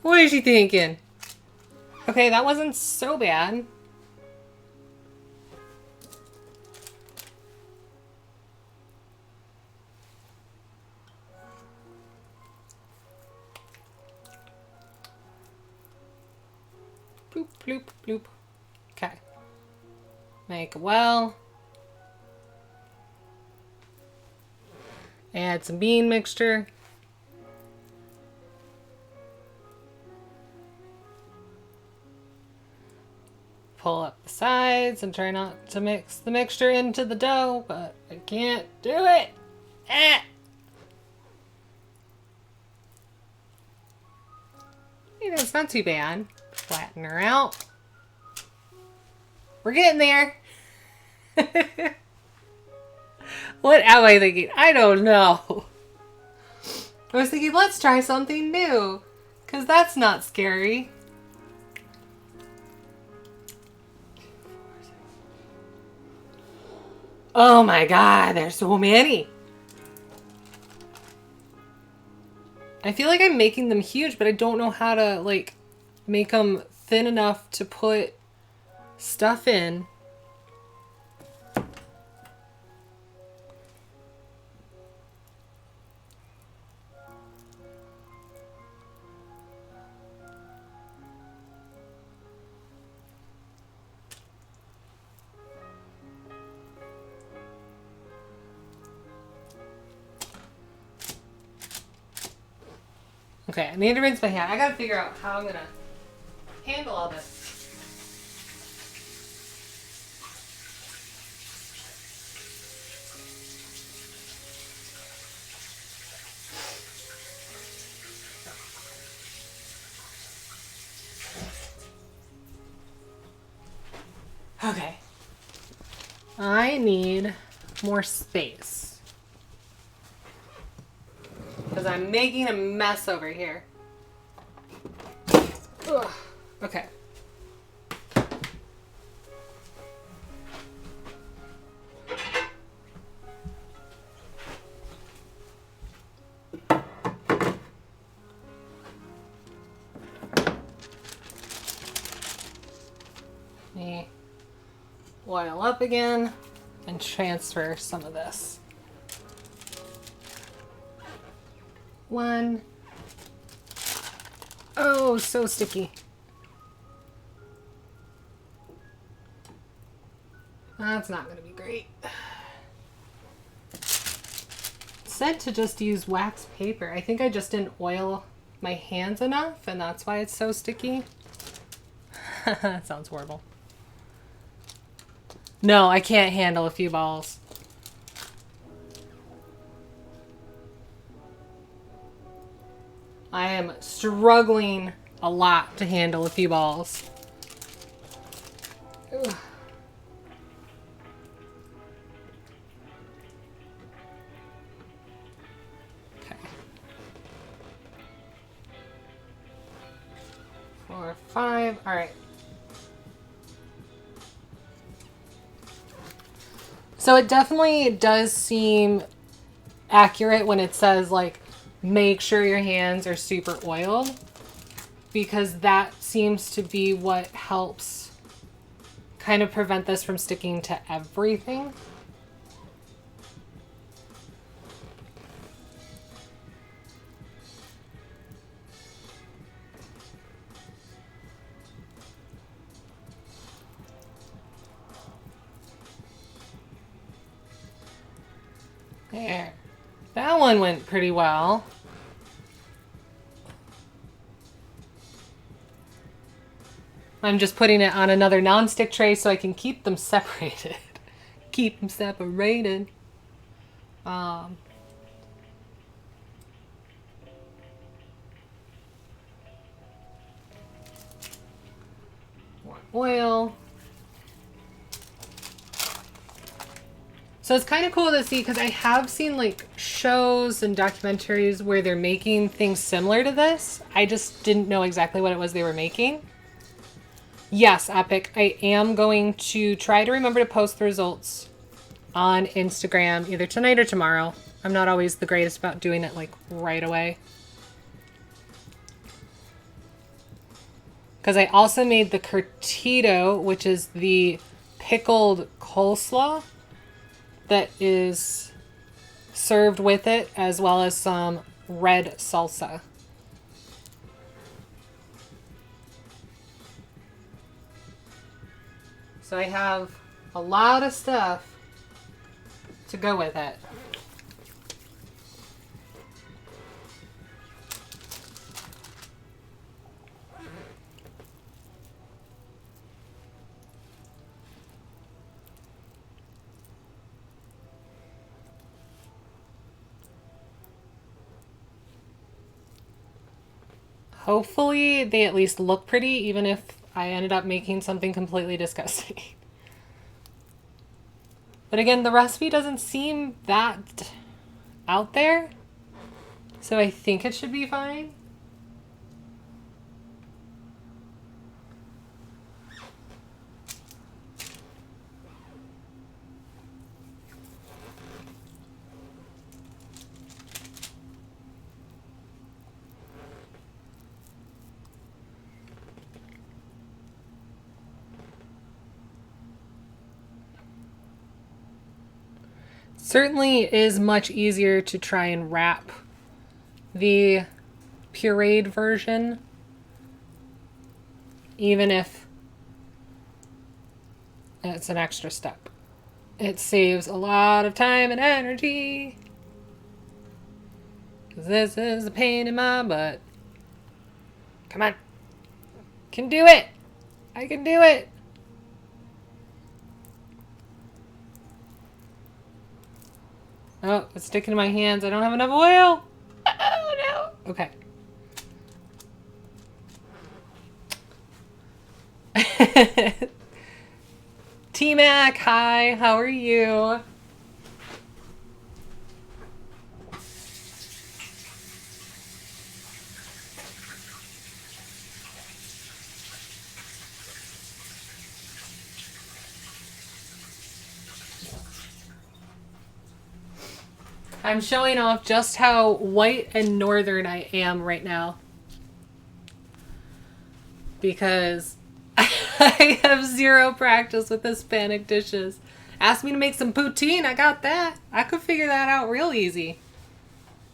What is she thinking? Okay, that wasn't so bad. Bloop, bloop, bloop. Okay. Make a well. Add some bean mixture. sides and try not to mix the mixture into the dough, but I can't do it. It's not too bad. Flatten her out. We're getting there. What am I thinking? I don't know. I was thinking, let's try something new. Because that's not scary. Oh my god, there's so many. I feel like I'm making them huge, but I don't know how to, like, make them thin enough to put stuff in. Okay, I need to rinse my hand. I gotta figure out how I'm gonna handle all this. Okay. I need more space. Because I'm making a mess over here. Ugh. Okay. Me oil up again and transfer some of this. One. Oh, so sticky. That's not going to be great. It said to just use wax paper. I think I just didn't oil my hands enough, and that's why it's so sticky. That sounds horrible. No, I can't handle a few balls. I am struggling a lot to handle a few balls. Ugh. Okay. 4, 5. All right. So it definitely does seem accurate when it says, like, make sure your hands are super oiled, because that seems to be what helps kind of prevent this from sticking to everything. There. That one went pretty well. I'm just putting it on another nonstick tray so I can keep them separated. Keep them separated. More oil. So it's kind of cool to see, because I have seen like shows and documentaries where they're making things similar to this. I just didn't know exactly what it was they were making. Yes, Epic. I am going to try to remember to post the results on Instagram either tonight or tomorrow. I'm not always the greatest about doing it like right away. Because I also made the curtido, which is the pickled coleslaw that is served with it, as well as some red salsa. So I have a lot of stuff to go with it. Hopefully they at least look pretty, even if I ended up making something completely disgusting. But again, the recipe doesn't seem that out there, so I think it should be fine. Certainly is much easier to try and wrap the pureed version, even if it's an extra step. It saves a lot of time and energy. This is a pain in my butt. Come on. Can do it. I can do it. Oh, it's sticking to my hands. I don't have enough oil. Oh, no. Okay. T-Mac, hi. How are you? I'm showing off just how white and northern I am right now. Because I have zero practice with Hispanic dishes. Ask me to make some poutine, I got that. I could figure that out real easy.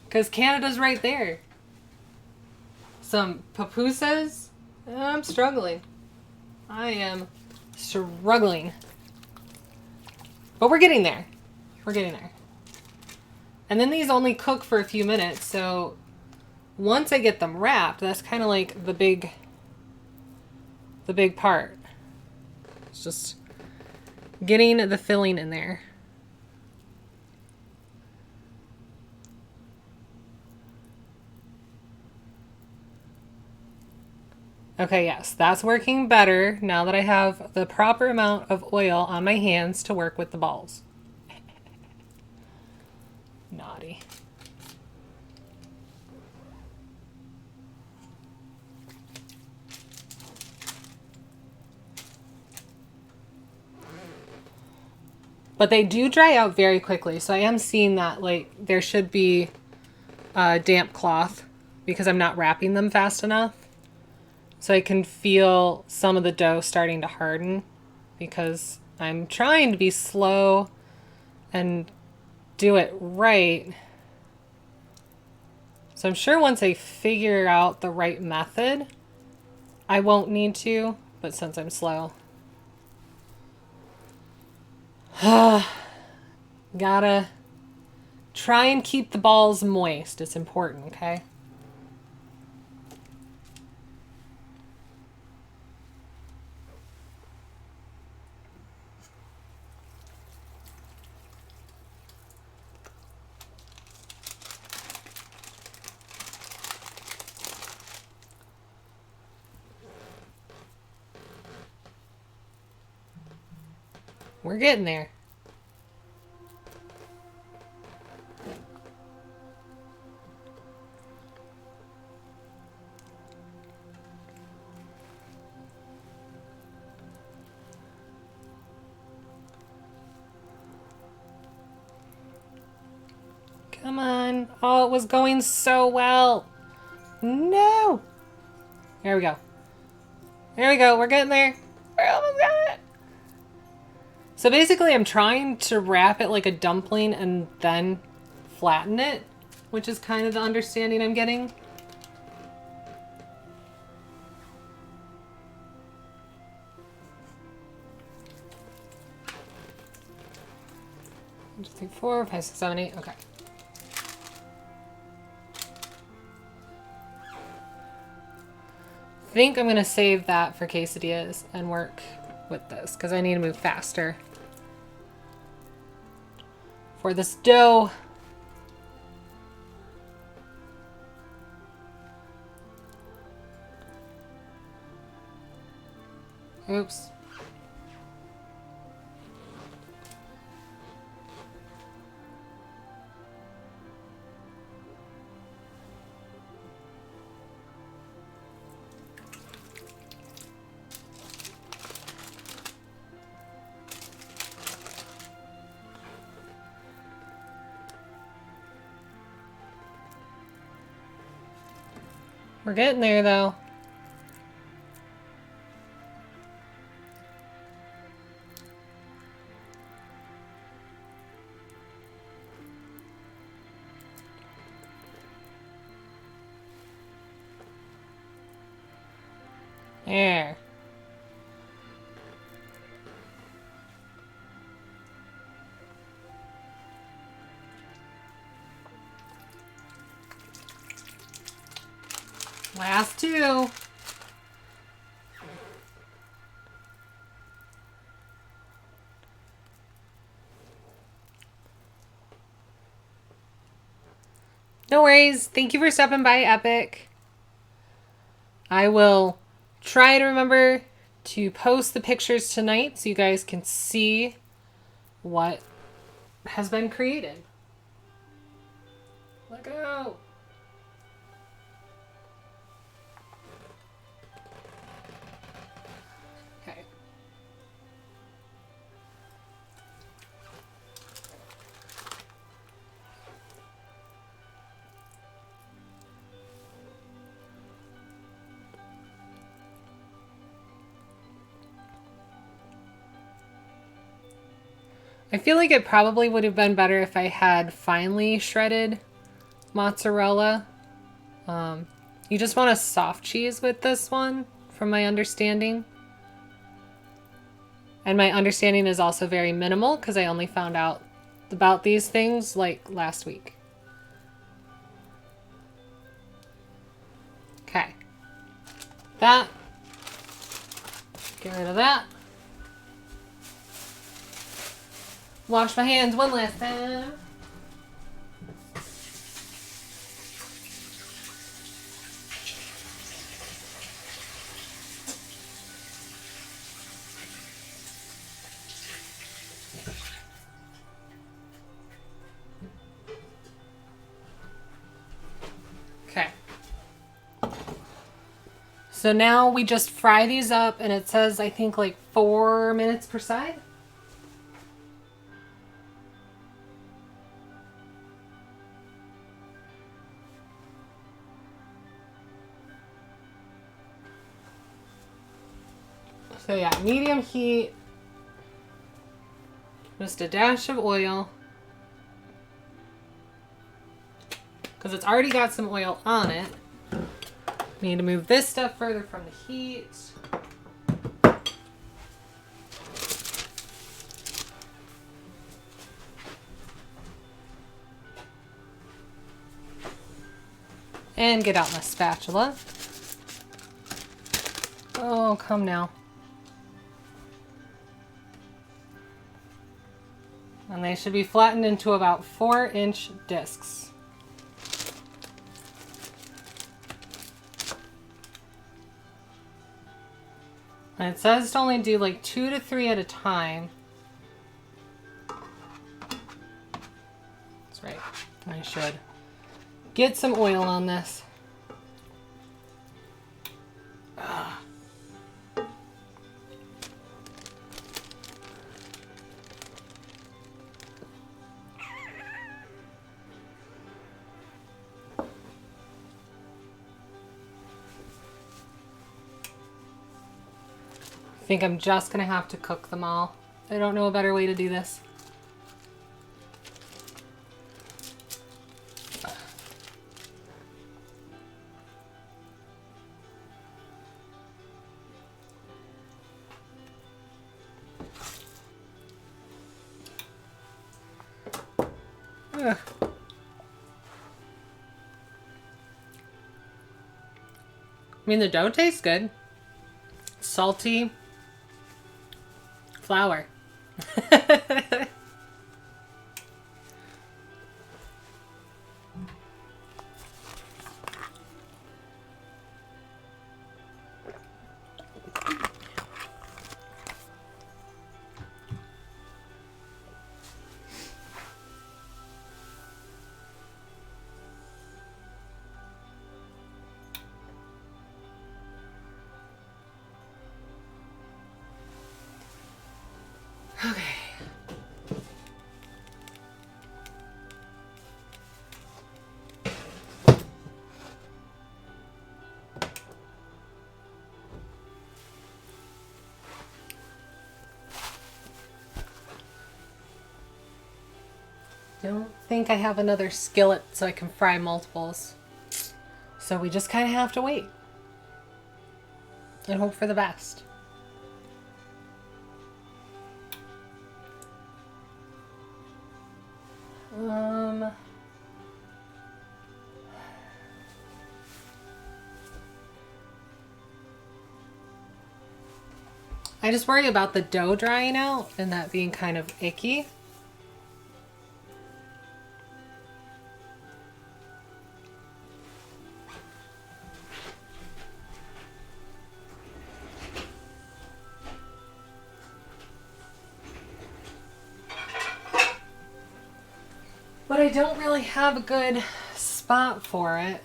Because Canada's right there. Some pupusas, I'm struggling. I am struggling. But we're getting there. We're getting there. And then these only cook for a few minutes, so once I get them wrapped, that's kind of like the big part. It's just getting the filling in there. Okay, yes, that's working better now that I have the proper amount of oil on my hands to work with the balls. Naughty. But they do dry out very quickly, so I am seeing that like there should be a damp cloth because I'm not wrapping them fast enough. So I can feel some of the dough starting to harden because I'm trying to be slow and do it right. So I'm sure once I figure out the right method, I won't need to, but since I'm slow. Gotta try and keep the balls moist. It's important, okay? We're getting there. Come on. Oh, it was going so well. No. There we go. There we go. We're getting there. We're almost got it. So basically I'm trying to wrap it like a dumpling and then flatten it, which is kind of the understanding I'm getting. One, two, three, 4, 5, 6, 7, 8. Okay. I think I'm going to save that for quesadillas and work with this because I need to move faster for this dough. Oops. We're getting there, though. There. Last two. No worries. Thank you for stopping by, Epic. I will try to remember to post the pictures tonight so you guys can see what has been created. Let go. Okay. I feel like it probably would have been better if I had finely shredded mozzarella. You just want a soft cheese with this one, from my understanding. And my understanding is also very minimal because I only found out about these things like last week. Okay. That. Get rid of that. Wash my hands one last time. Okay. So now we just fry these up, and it says, I think, like 4 minutes per side. So yeah, medium heat. Just a dash of oil. Because it's already got some oil on it. Need to move this stuff further from the heat. And get out my spatula. Oh, come now. And they should be flattened into about 4-inch discs. And it says to only do like 2 to 3 at a time. That's right. I should get some oil on this. Ugh. I think I'm just gonna have to cook them all. I don't know a better way to do this. Ugh. I mean, the dough tastes good. Salty flour. don't think I have another skillet so I can fry multiples. So we just kind of have to wait and hope for the best. I just worry about the dough drying out and that being kind of icky. But I don't really have a good spot for it,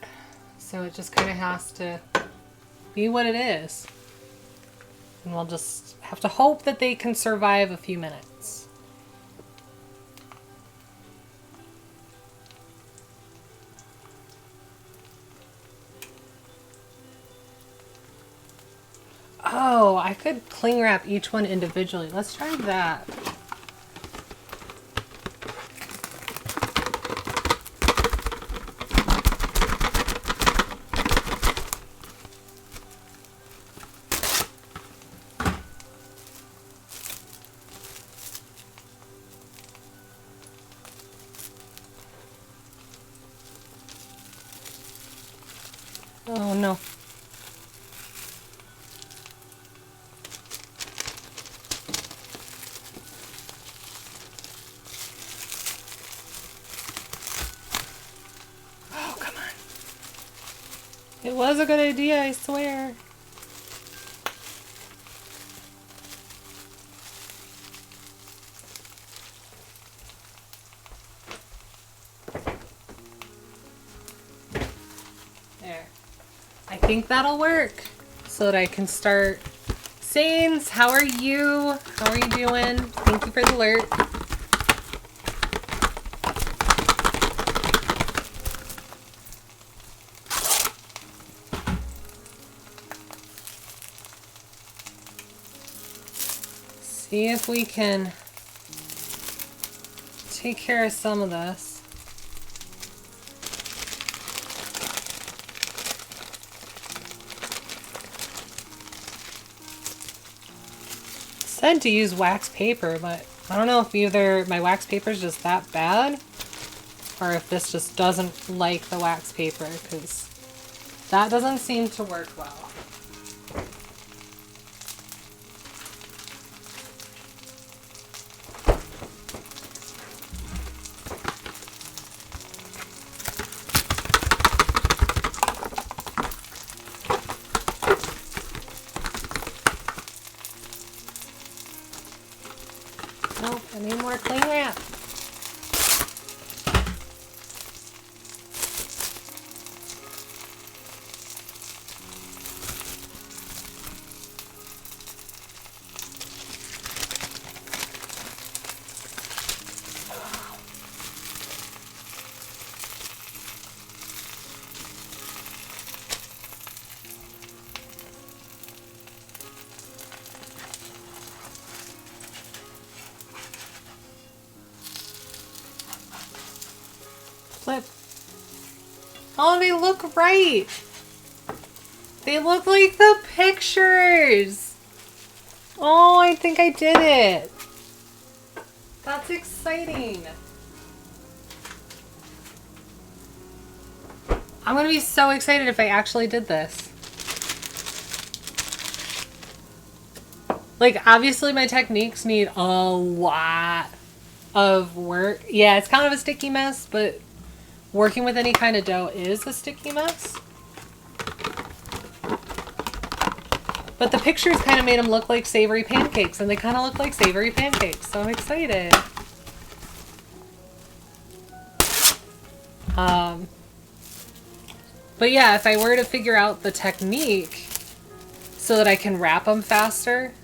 so it just kind of has to be what it is. And we'll just have to hope that they can survive a few minutes. Oh, I could cling wrap each one individually. Let's try that. Oh no. Oh, come on. It was a good idea, I swear. There. I think that'll work so that I can start. Saints, how are you? How are you doing? Thank you for the alert. See if we can take care of some of this. Said to use wax paper, but I don't know if either my wax paper is just that bad or if this just doesn't like the wax paper, because that doesn't seem to work well. Nope, I need more cling wrap. Flip. Oh, they look right. They look like the pictures. Oh, I think I did it. That's exciting. I'm going to be so excited if I actually did this. Like, obviously my techniques need a lot of work. Yeah, it's kind of a sticky mess, but working with any kind of dough is a sticky mess. But the pictures kind of made them look like savory pancakes, and they kind of look like savory pancakes, so I'm excited. But yeah, if I were to figure out the technique so that I can wrap them faster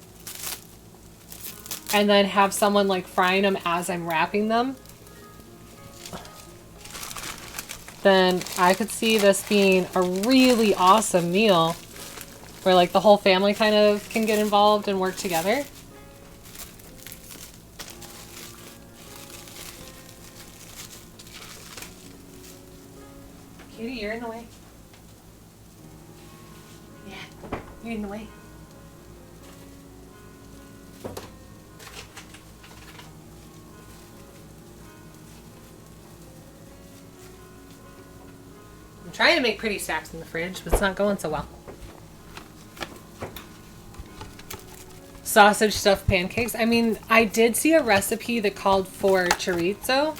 and then have someone like frying them as I'm wrapping them, then I could see this being a really awesome meal where like the whole family kind of can get involved and work together. Katie, you're in the way. Yeah, you're in the way. I'm trying to make pretty stacks in the fridge, but it's not going so well. Sausage stuffed pancakes. I mean, I did see a recipe that called for chorizo.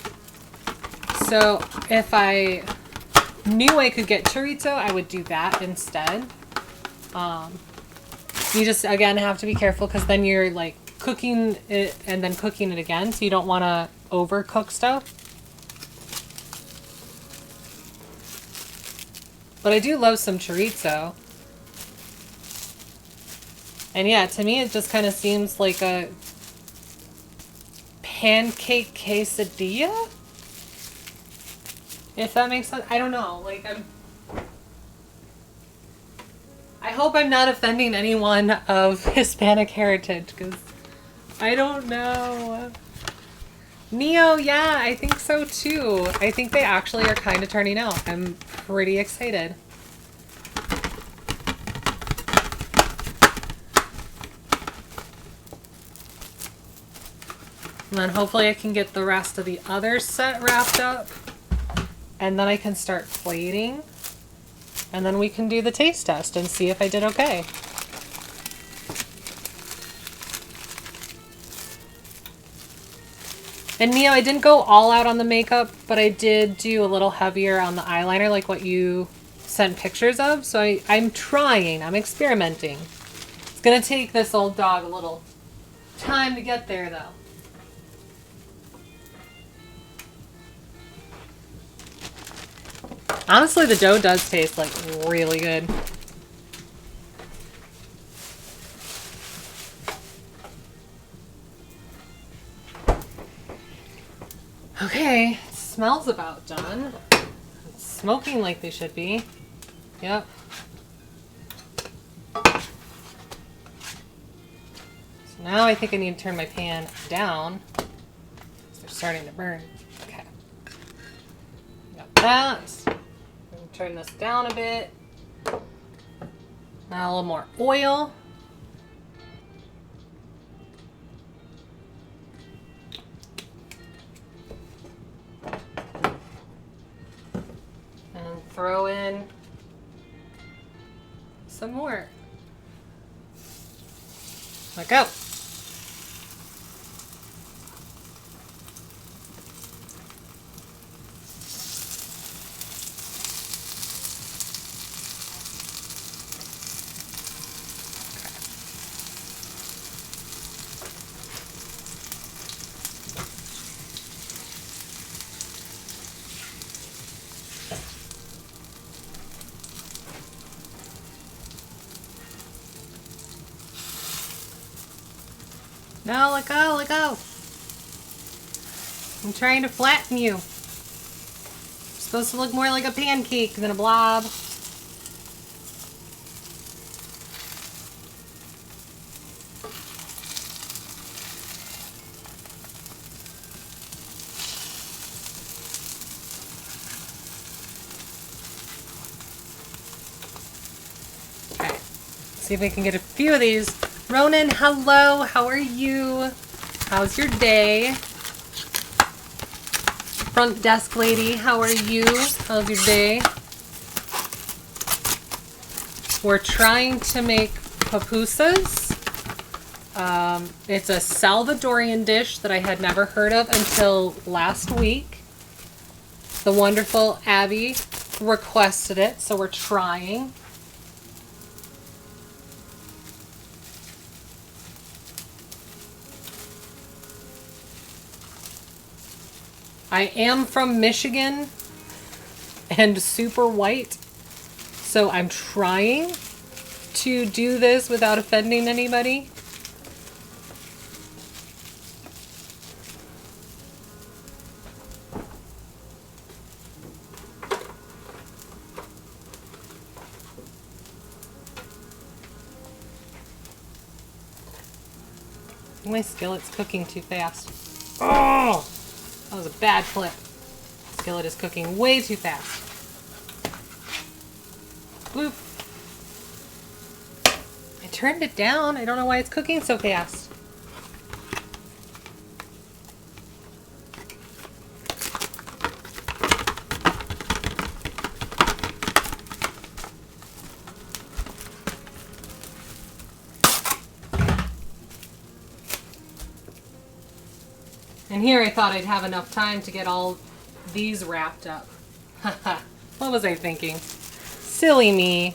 So if I knew I could get chorizo, I would do that instead. You just, again, have to be careful because then you're like cooking it and then cooking it again. So you don't want to overcook stuff. But I do love some chorizo. And yeah, to me it just kind of seems like a pancake quesadilla? If that makes sense. I don't know. Like, I hope I'm not offending anyone of Hispanic heritage, because I don't know. Neo, yeah, I think so too. I think they actually are kind of turning out. I'm pretty excited. And then hopefully I can get the rest of the other set wrapped up. And then I can start plating. And then we can do the taste test and see if I did okay. And Neo, I didn't go all out on the makeup, but I did do a little heavier on the eyeliner like what you sent pictures of. So I'm trying, I'm experimenting. It's gonna take this old dog a little time to get there though. Honestly, the dough does taste like really good. Okay, it smells about done. It's smoking like they should be. Yep. So now I think I need to turn my pan down. They're starting to burn. Okay. Got that. Turn this down a bit. Now a little more oil. And throw in some more. Let go. No, let go, let go. I'm trying to flatten you. It's supposed to look more like a pancake than a blob. Okay, see if we can get a few of these. Ronan, hello, how are you? How's your day? Front desk lady, how are you? How's your day? We're trying to make pupusas. It's a Salvadorian dish that I had never heard of until last week. The wonderful Abby requested it, so we're trying. I am from Michigan and super white, so I'm trying to do this without offending anybody. My skillet's cooking too fast. Oh! That was a bad flip. Skillet is cooking way too fast. Bloop. I turned it down. I don't know why it's cooking so fast. And here I thought I'd have enough time to get all these wrapped up. What was I thinking? Silly me.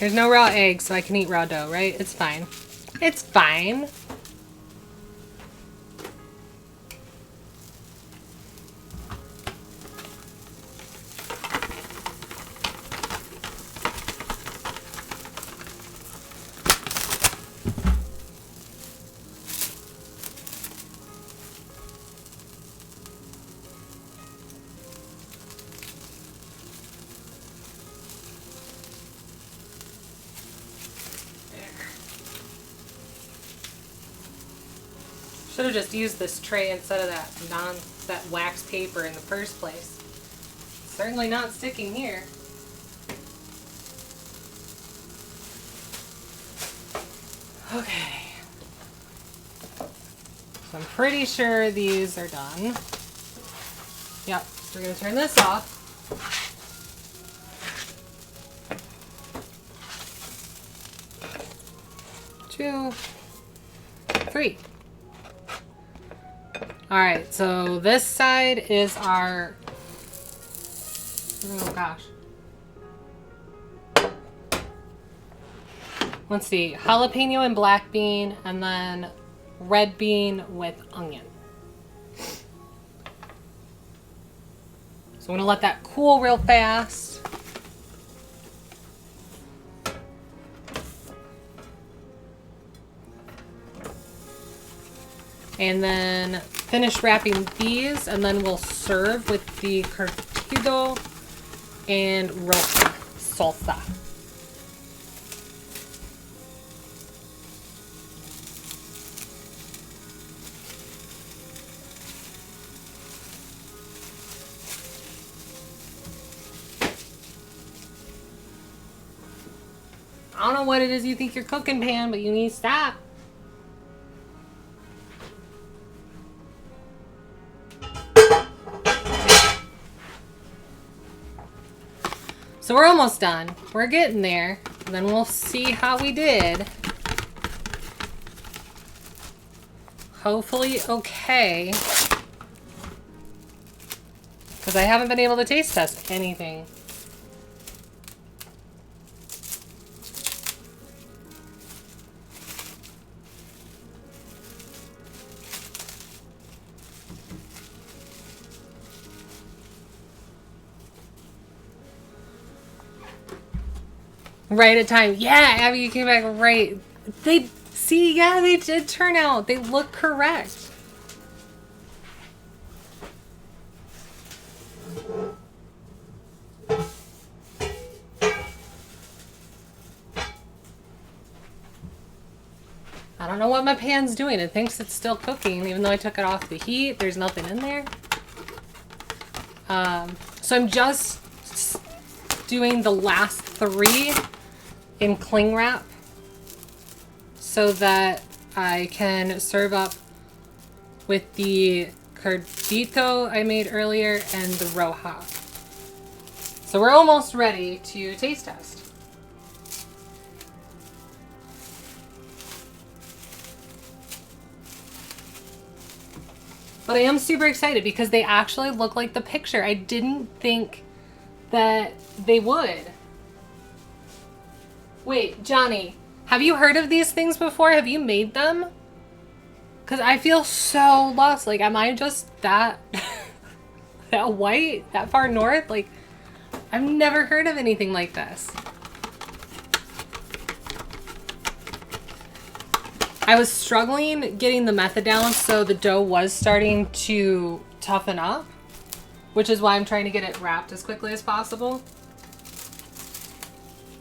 There's no raw eggs, so I can eat raw dough, right? It's fine. It's fine. Should have just used this tray instead of that wax paper in the first place. Certainly not sticking here. Okay. So I'm pretty sure these are done. Yep, so we're gonna turn this off. 2, 3. Alright, so this side is our, oh gosh. Let's see, jalapeno and black bean, and then red bean with onion. So I'm gonna let that cool real fast. And then finish wrapping these, and then we'll serve with the curtido and roja salsa. I don't know what it is you think you're cooking, Pan, but you need to stop. So we're almost done. We're getting there. And then we'll see how we did. Hopefully okay. Because I haven't been able to taste test anything. Right at time. Yeah, Abby, you came back right. They see, yeah, they did turn out. They look correct. I don't know what my pan's doing. It thinks it's still cooking, even though I took it off the heat. There's nothing in there. So I'm just doing the last 3 in cling wrap so that I can serve up with the cardito I made earlier and the roja. So we're almost ready to taste test. But I am super excited because they actually look like the picture. I didn't think that they would. Wait, Johnny, have you heard of these things before? Have you made them? Because I feel so lost. Like, am I just that, that white, that far north? Like, I've never heard of anything like this. I was struggling getting the method down, so the dough was starting to toughen up, which is why I'm trying to get it wrapped as quickly as possible.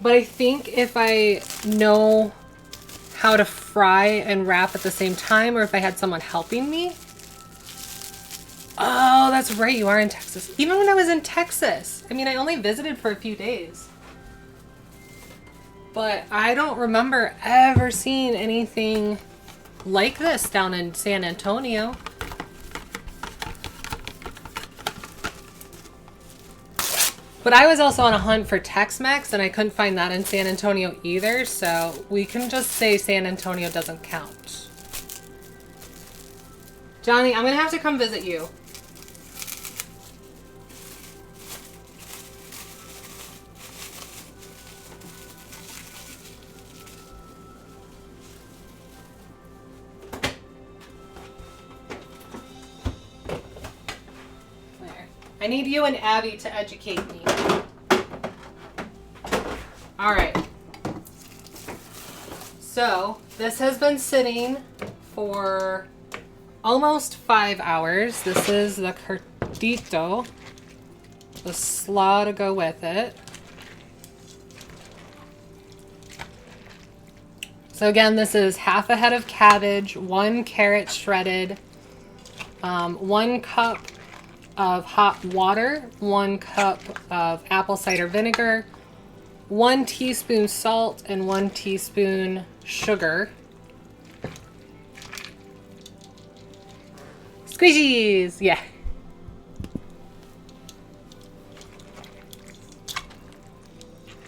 But I think if I know how to fry and wrap at the same time, or if I had someone helping me, Oh, that's right. You are in Texas. Even when I was in Texas, I mean, I only visited for a few days. But I don't remember ever seeing anything like this down in San Antonio. But I was also on a hunt for Tex-Mex, and I couldn't find that in San Antonio either, so we can just say San Antonio doesn't count. Johnny, I'm gonna have to come visit you. I need you and Abby to educate me. All right. So this has been sitting for almost 5 hours. This is the curtito, the slaw to go with it. So again, this is half a head of cabbage, 1 carrot shredded, 1 cup of hot water, 1 cup of apple cider vinegar, 1 teaspoon salt, and 1 teaspoon sugar. Squishies! Yeah.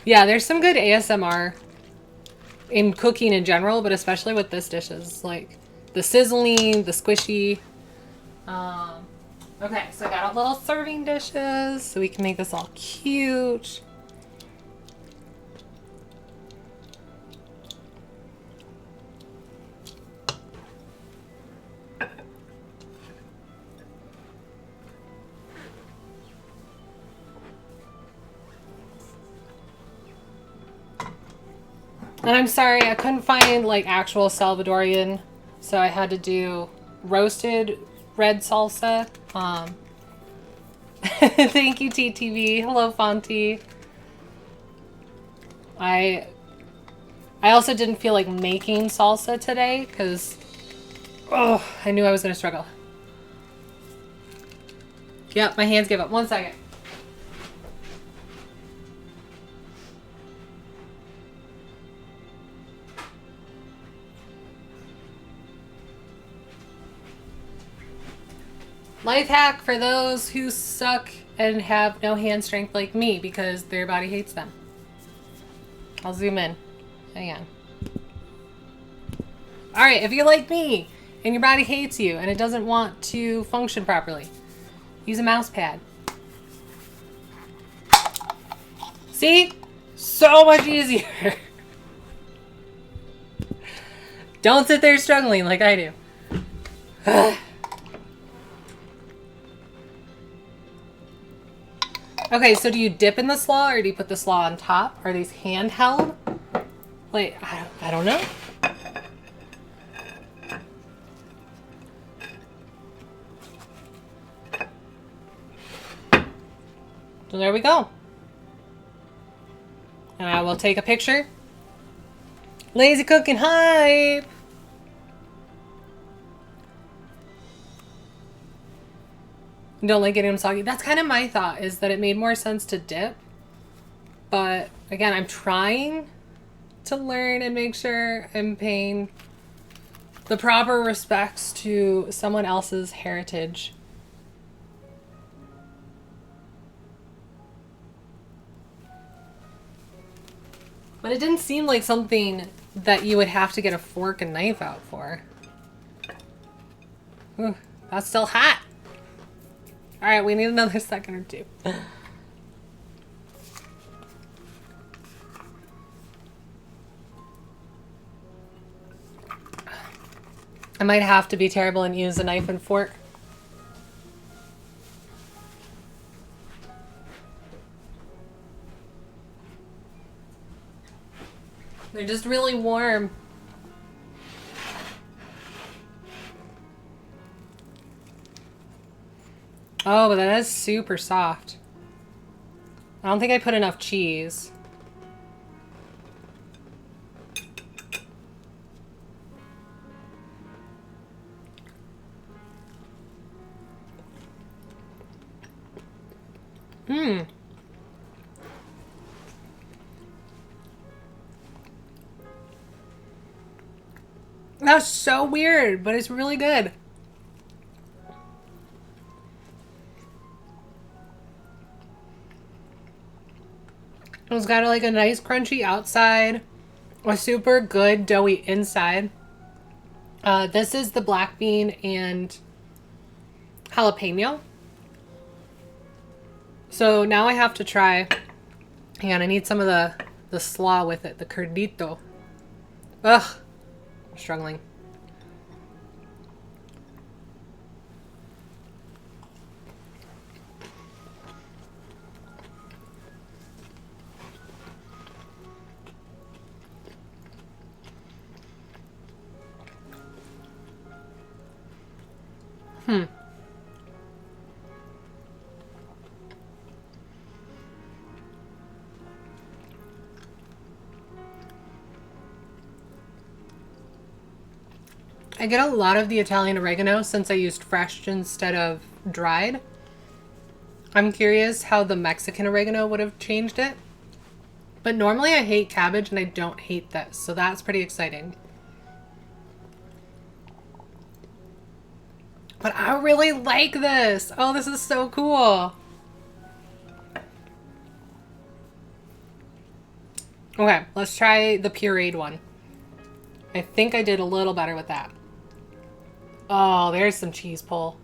Yeah, there's some good ASMR in cooking in general, but especially with this dishes, like the sizzling, the squishy. Okay, so I got our little serving dishes so we can make this all cute. And I'm sorry, I couldn't find like actual Salvadorian, so I had to do roasted red salsa. Thank you, TTV. Hello, Fonty. I also didn't feel like making salsa today because, oh, I knew I was going to struggle. Yep, my hands gave up. 1 second. Life hack for those who suck and have no hand strength like me because their body hates them. I'll zoom in. Hang on. Alright, if you're like me and your body hates you and it doesn't want to function properly, use a mouse pad. See? So much easier. Don't sit there struggling like I do. Okay, so do you dip in the slaw or do you put the slaw on top? Are these handheld? Wait, I don't know. So there we go. And I will take a picture. Lazy cooking hype! Don't like getting them soggy. That's kind of my thought, is that it made more sense to dip. But again, I'm trying to learn and make sure I'm paying the proper respects to someone else's heritage. But it didn't seem like something that you would have to get a fork and knife out for. Ooh, that's still hot. All right, we need another second or two. I might have to be terrible and use a knife and fork. They're just really warm. Oh, but that is super soft. I don't think I put enough cheese. Mmm. That's so weird, but it's really good. It's got like a nice crunchy outside, a super good doughy inside. This is the black bean and jalapeno. So now I have to try. Hang on, I need some of the slaw with it, the cerdito. Ugh, I'm struggling. I get a lot of the Italian oregano since I used fresh instead of dried. I'm curious how the Mexican oregano would have changed it. But normally I hate cabbage and I don't hate this, so that's pretty exciting. But I really like this. Oh, this is so cool. Okay, let's try the pureed one. I think I did a little better with that. Oh, there's some cheese pull.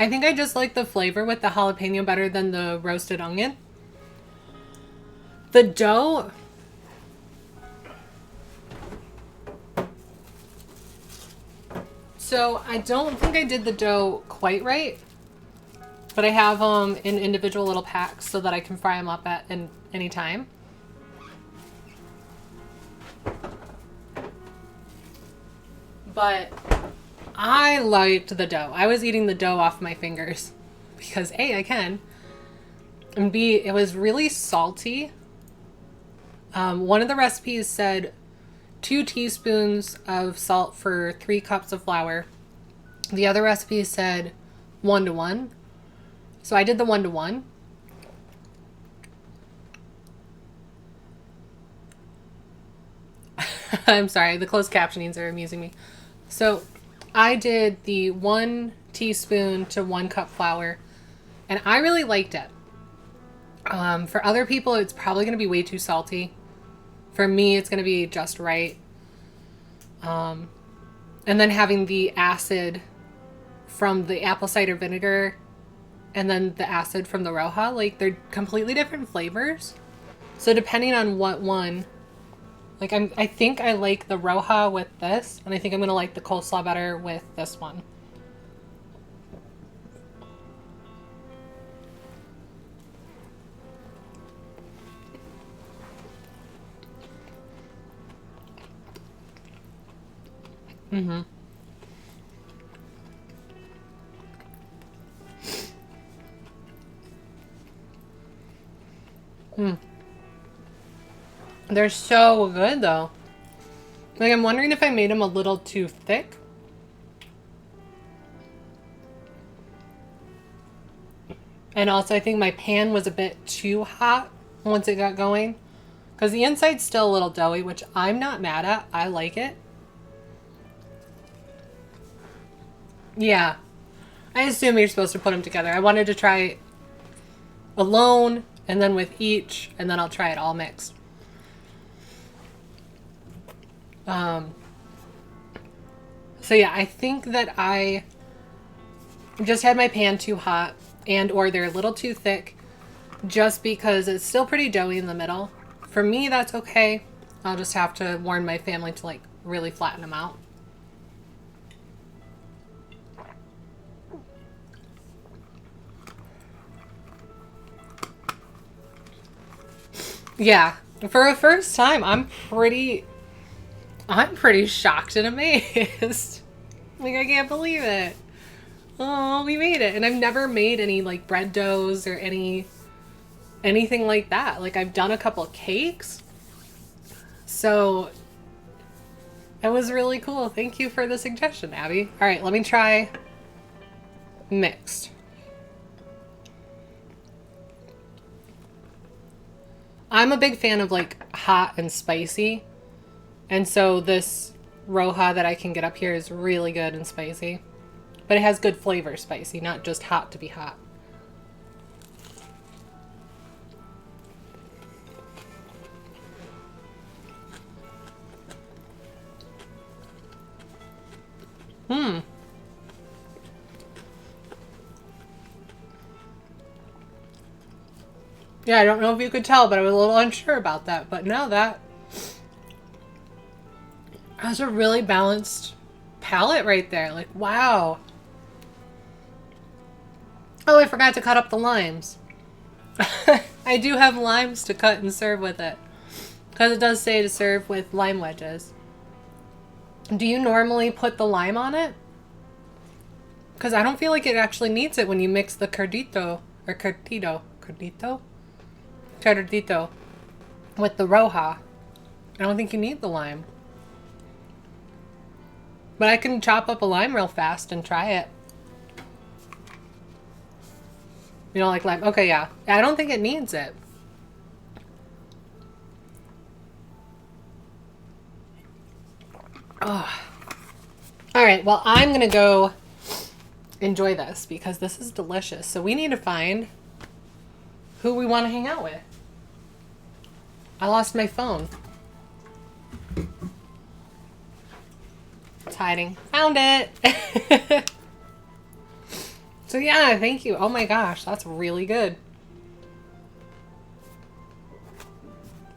I think I just like the flavor with the jalapeno better than the roasted onion. The dough... So I don't think I did the dough quite right. But I have them in individual little packs so that I can fry them up at any time. But I liked the dough. I was eating the dough off my fingers because A, I can, and B, it was really salty. One of the recipes said 2 teaspoons of salt for 3 cups of flour. The other recipe said 1 to 1. So I did the 1 to 1. I'm sorry, the closed captionings are amusing me. So I did the 1 teaspoon to 1 cup flour, and I really liked it. For other people, it's probably going to be way too salty. For me, it's going to be just right. And then having the acid from the apple cider vinegar and then the acid from the Roja, like they're completely different flavors. So depending on what one, like I think I like the Roja with this, and I think I'm going to like the coleslaw better with this one. Mm-hmm. They're so good though. Like I'm wondering if I made them a little too thick. And also I think my pan was a bit too hot once it got going. Because the inside's still a little doughy, which I'm not mad at. I like it. Yeah. I assume you're supposed to put them together. I wanted to try it alone and then with each, and then I'll try it all mixed. So yeah, I think that I just had my pan too hot and or they're a little too thick just because it's still pretty doughy in the middle. For me, that's okay. I'll just have to warn my family to like really flatten them out. Yeah, For a first time, I'm pretty shocked and amazed. Like, I can't believe it. Oh, we made it. And I've never made any like bread doughs or anything like that. Like, I've done a couple of cakes. So it was really cool. Thank you for the suggestion, Abby. All right, let me try mixed. I'm a big fan of like hot and spicy. And so this Roja that I can get up here is really good and spicy. But it has good flavor spicy, not just hot to be hot. Yeah, I don't know if you could tell, but I was a little unsure about that. But no, that was a really balanced palette right there. Like, wow. Oh, I forgot to cut up the limes. I do have limes to cut and serve with it. Because it does say to serve with lime wedges. Do you normally put the lime on it? Because I don't feel like it actually needs it when you mix the cardito with the Roja. I don't think you need the lime. But I can chop up a lime real fast and try it. You don't like lime? Okay, yeah. I don't think it needs it. Oh. All right, well, I'm going to go enjoy this because this is delicious. So we need to find who we want to hang out with. I lost my phone. It's hiding. Found it. So yeah, thank you. Oh my gosh, that's really good.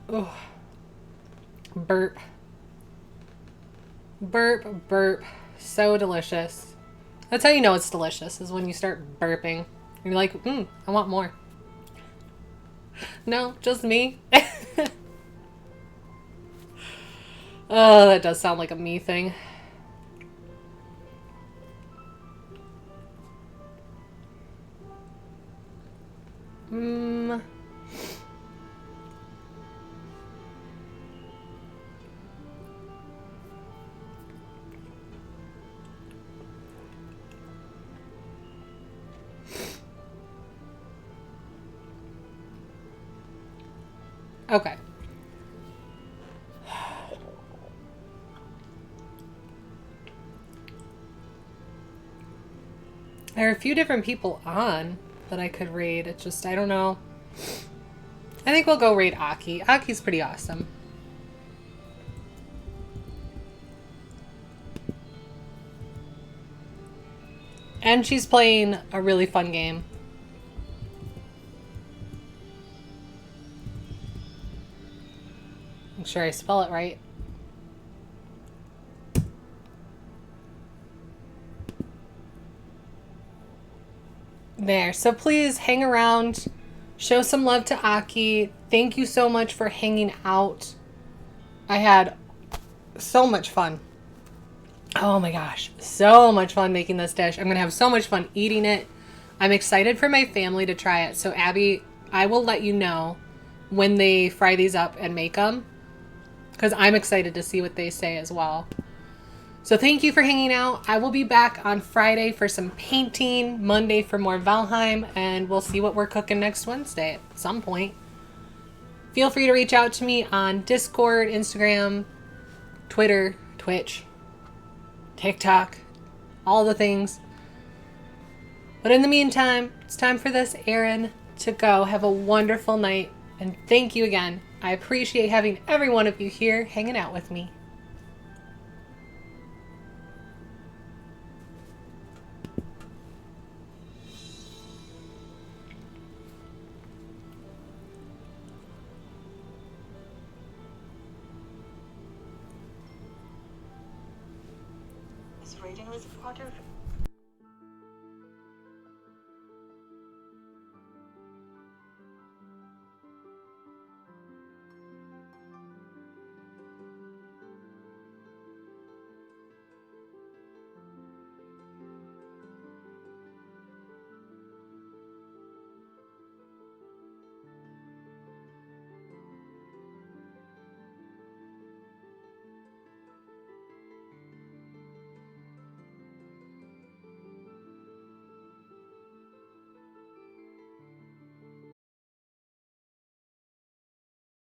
Oh. Burp. Burp, burp. So delicious. That's how you know it's delicious, is when you start burping. You're like, I want more. No, just me. Oh, that does sound like a me thing. Okay. There are a few different people on that I could raid. It's just, I don't know. I think we'll go raid Aki. Aki's pretty awesome. And she's playing a really fun game. Make sure I spell it right. There. So please hang around. Show some love to Aki. Thank you so much for hanging out. I had so much fun. Oh my gosh. So much fun making this dish. I'm going to have so much fun eating it. I'm excited for my family to try it. So Abby, I will let you know when they fry these up and make them. Because I'm excited to see what they say as well. So thank you for hanging out. I will be back on Friday for some painting, Monday for more Valheim, and we'll see what we're cooking next Wednesday at some point. Feel free to reach out to me on Discord, Instagram, Twitter, Twitch, TikTok, all the things. But in the meantime, it's time for this errand to go. Have a wonderful night, and thank you again. I appreciate having every one of you here hanging out with me. This rating was part of